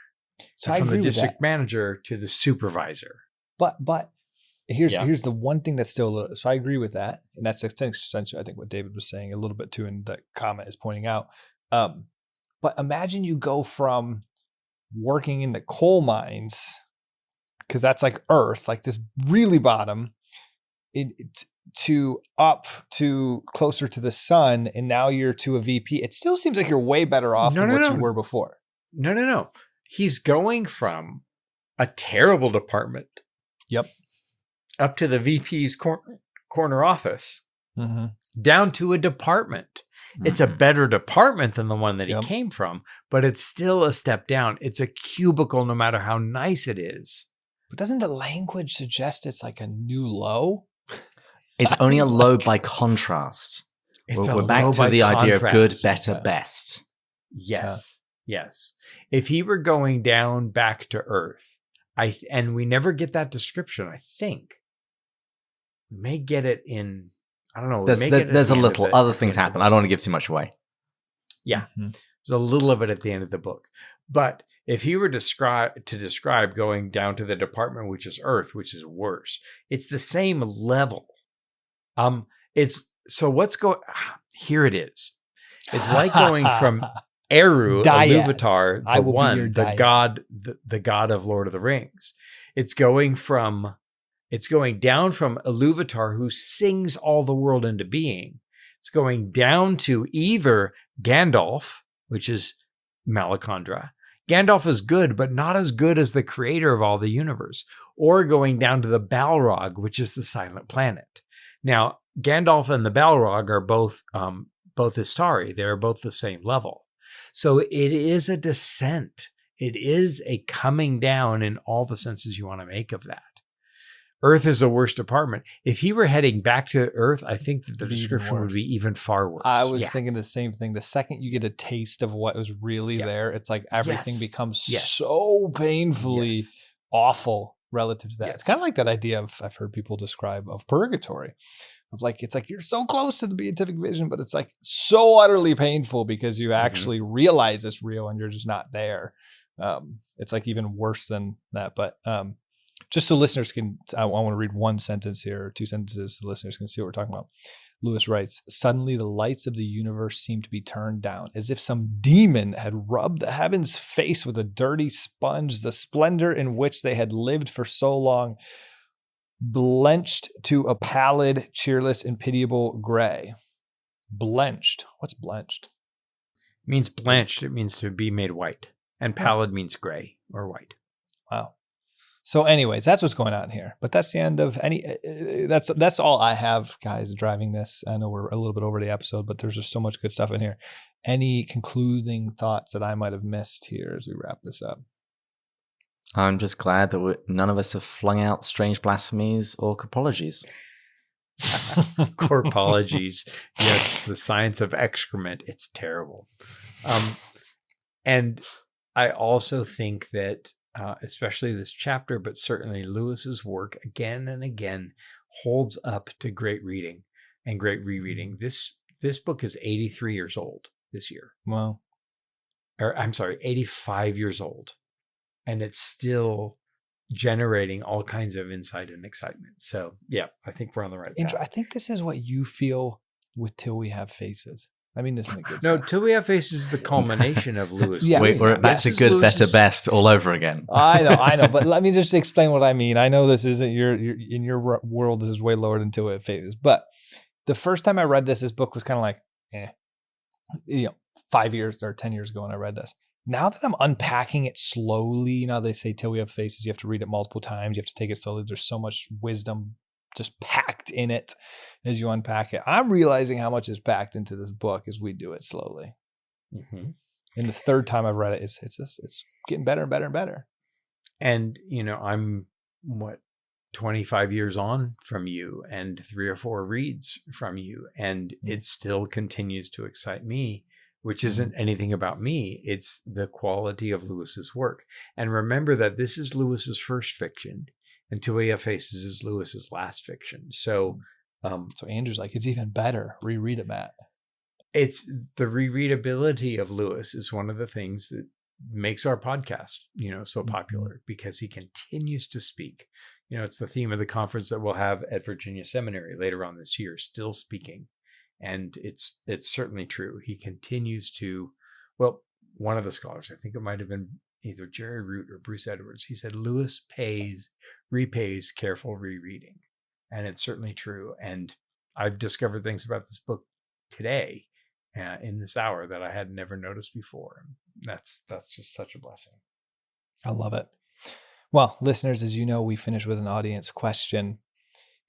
So from the district manager to the supervisor. But here's the one thing that's still a little, so I agree with that. And that's essentially, I think, what David was saying a little bit too, and that comment is pointing out. But imagine you go from working in the coal mines, because that's like Earth, like this really bottom, to up to closer to the sun, and now you're to a VP. It still seems like you're way better off than what you were before. No. He's going from a terrible department. Yep. Up to the VP's corner office, down to a department. It's a better department than the one that he came from, but it's still a step down. It's a cubicle, no matter how nice it is. But doesn't the language suggest it's like a new low? It's only a low by contrast. We're back to the idea of good, better, best. Yes. If he were going down back to Earth, and we never get that description, I think. We may get it in, I don't know. There's a little, other things happen. I don't want to give too much away. Yeah. There's a little of it at the end of the book. But if he were to describe going down to the department, which is Earth, which is worse, it's the same level. Here it is. It's like going from Eru, Iluvatar, the god of Lord of the Rings. It's going down from Iluvatar, who sings all the world into being. It's going down to either Gandalf, which is Malacandra. Gandalf is good, but not as good as the creator of all the universe. Or going down to the Balrog, which is the silent planet. Now, Gandalf and the Balrog are both Istari. They're both the same level. So it is a descent. It is a coming down in all the senses you want to make of that. Earth is the worst department. If he were heading back to Earth, I think that the description would be even far worse. I was thinking the same thing. The second you get a taste of what was really there, it's like everything becomes so painfully awful relative to that. It's kind of like that idea I've heard people describe of purgatory. Of like, it's like you're so close to the beatific vision, but it's like so utterly painful because you actually realize it's real and you're just not there. It's like even worse than that. But just so listeners can, I want to read one sentence here, or 2 sentences so listeners can see what we're talking about. Lewis writes, suddenly the lights of the universe seemed to be turned down, as if some demon had rubbed the heavens' face with a dirty sponge. The splendor in which they had lived for so long blenched to a pallid, cheerless, and pitiable gray. Blenched. What's blenched? It means blanched. It means to be made white. And pallid means gray or white. Wow. So anyways, that's what's going on here. But that's the end of that's all I have, guys, driving this. I know we're a little bit over the episode, but there's just so much good stuff in here. Any concluding thoughts that I might have missed here as we wrap this up? I'm just glad that none of us have flung out strange blasphemies or corpologies. Corpologies. Yes, the science of excrement. It's terrible. And I also think that especially this chapter, but certainly Lewis's work again and again holds up to great reading and great rereading. This book is 83 years old this year. Wow. Or I'm sorry, 85 years old. And it's still generating all kinds of insight and excitement. So yeah, I think we're on the right path. I think this is what you feel with Till We Have Faces. I mean, this is a good No, stuff. Till We Have Faces is the culmination of Lewis. We're back to good, better, best all over again. I know. But let me just explain what I mean. I know this isn't in your world. This is way lower than Till We Have Faces. But The first time I read this book was kind of like, 5 years or 10 years ago when I read this. Now that I'm unpacking it slowly, they say till we have faces, you have to read it multiple times. You have to take it slowly. There's so much wisdom just packed in it as you unpack it. I'm realizing how much is packed into this book as we do it slowly. Mm-hmm. And the third time I've read it, it's getting better and better and better. And, I'm 25 years on from you and 3 or 4 reads from you. And it still continues to excite me, which isn't anything about me. It's the quality of Lewis's work. And remember that this is Lewis's first fiction, and Till We Have Faces is Lewis's last fiction. So Andrew's like, it's even better. Reread it, Matt. It's the rereadability of Lewis is one of the things that makes our podcast, so popular, because he continues to speak. It's the theme of the conference that we'll have at Virginia Seminary later on this year, still speaking. And it's certainly true. He continues to, one of the scholars, I think it might have been either Jerry Root or Bruce Edwards, he said, Lewis repays careful rereading. And it's certainly true. And I've discovered things about this book today in this hour that I had never noticed before. That's just such a blessing. I love it. Well, listeners, as you know, we finish with an audience question.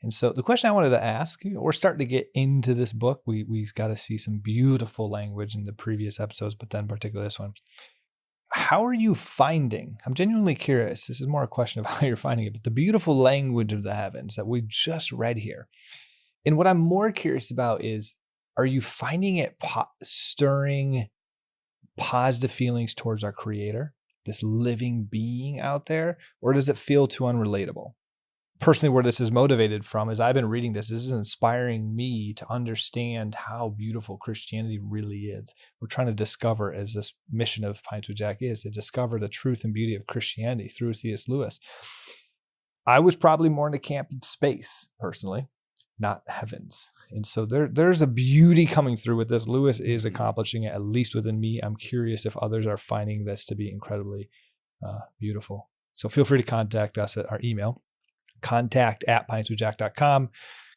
And so the question I wanted to ask, we're starting to get into this book. We've got to see some beautiful language in the previous episodes, but then particularly this one. How are you finding? I'm genuinely curious. This is more a question of how you're finding it, but the beautiful language of the heavens that we just read here. And what I'm more curious about is, are you finding it stirring positive feelings towards our Creator, this living being out there, or does it feel too unrelatable? Personally, where this is motivated from is I've been reading this is inspiring me to understand how beautiful Christianity really is. We're trying to discover, as this mission of Pints with Jack is, to discover the truth and beauty of Christianity through C.S. Lewis. I was probably more in the camp of space, personally, not heavens. And so there's a beauty coming through with this. Lewis is accomplishing it, at least within me. I'm curious if others are finding this to be incredibly beautiful. So feel free to contact us at our email, contact@pintswithjack.com.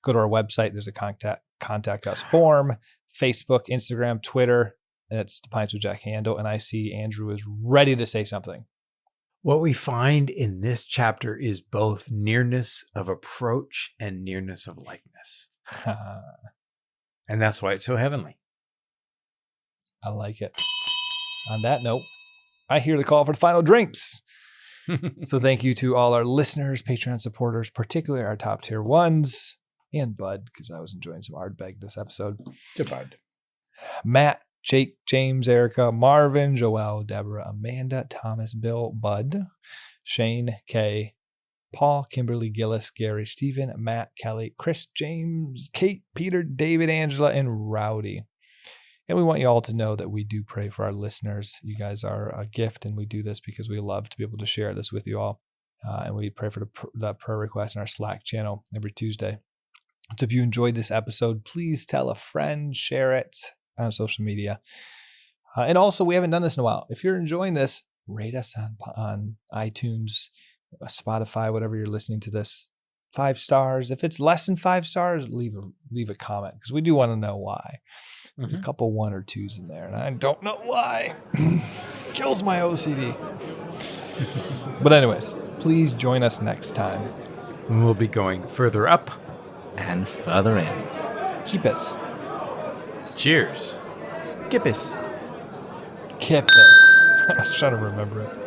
Go to our website. There's a contact us form, Facebook, Instagram, Twitter. And it's the Pints with Jack handle. And I see Andrew is ready to say something. What we find in this chapter is both nearness of approach and nearness of likeness. And that's why it's so heavenly. I like it. On that note, I hear the call for the final drinks. So thank you to all our listeners, Patreon supporters, particularly our top tier ones, and Bud, because I was enjoying some Ardbeg this episode. To Bud. Matt, Jake, James, Erica, Marvin, Joelle, Deborah, Amanda, Thomas, Bill, Bud, Shane, Kay, Paul, Kimberly, Gillis, Gary, Stephen, Matt, Kelly, Chris, James, Kate, Peter, David, Angela, and Rowdy. And we want you all to know that we do pray for our listeners. You guys are a gift, and we do this because we love to be able to share this with you all. And we pray for the prayer requests in our Slack channel every Tuesday. So if you enjoyed this episode, please tell a friend, share it on social media. And also, we haven't done this in a while. If you're enjoying this, rate us on iTunes, Spotify, whatever you're listening to this. 5 stars. If it's less than 5 stars, leave a comment, because we do want to know why. There's a couple 1 or 2s in there, and I don't know why. Kills my OCD. But anyways, please join us next time. We'll be going further up And further in. Kippis. Cheers. Kippis. Kippis. I was trying to remember it.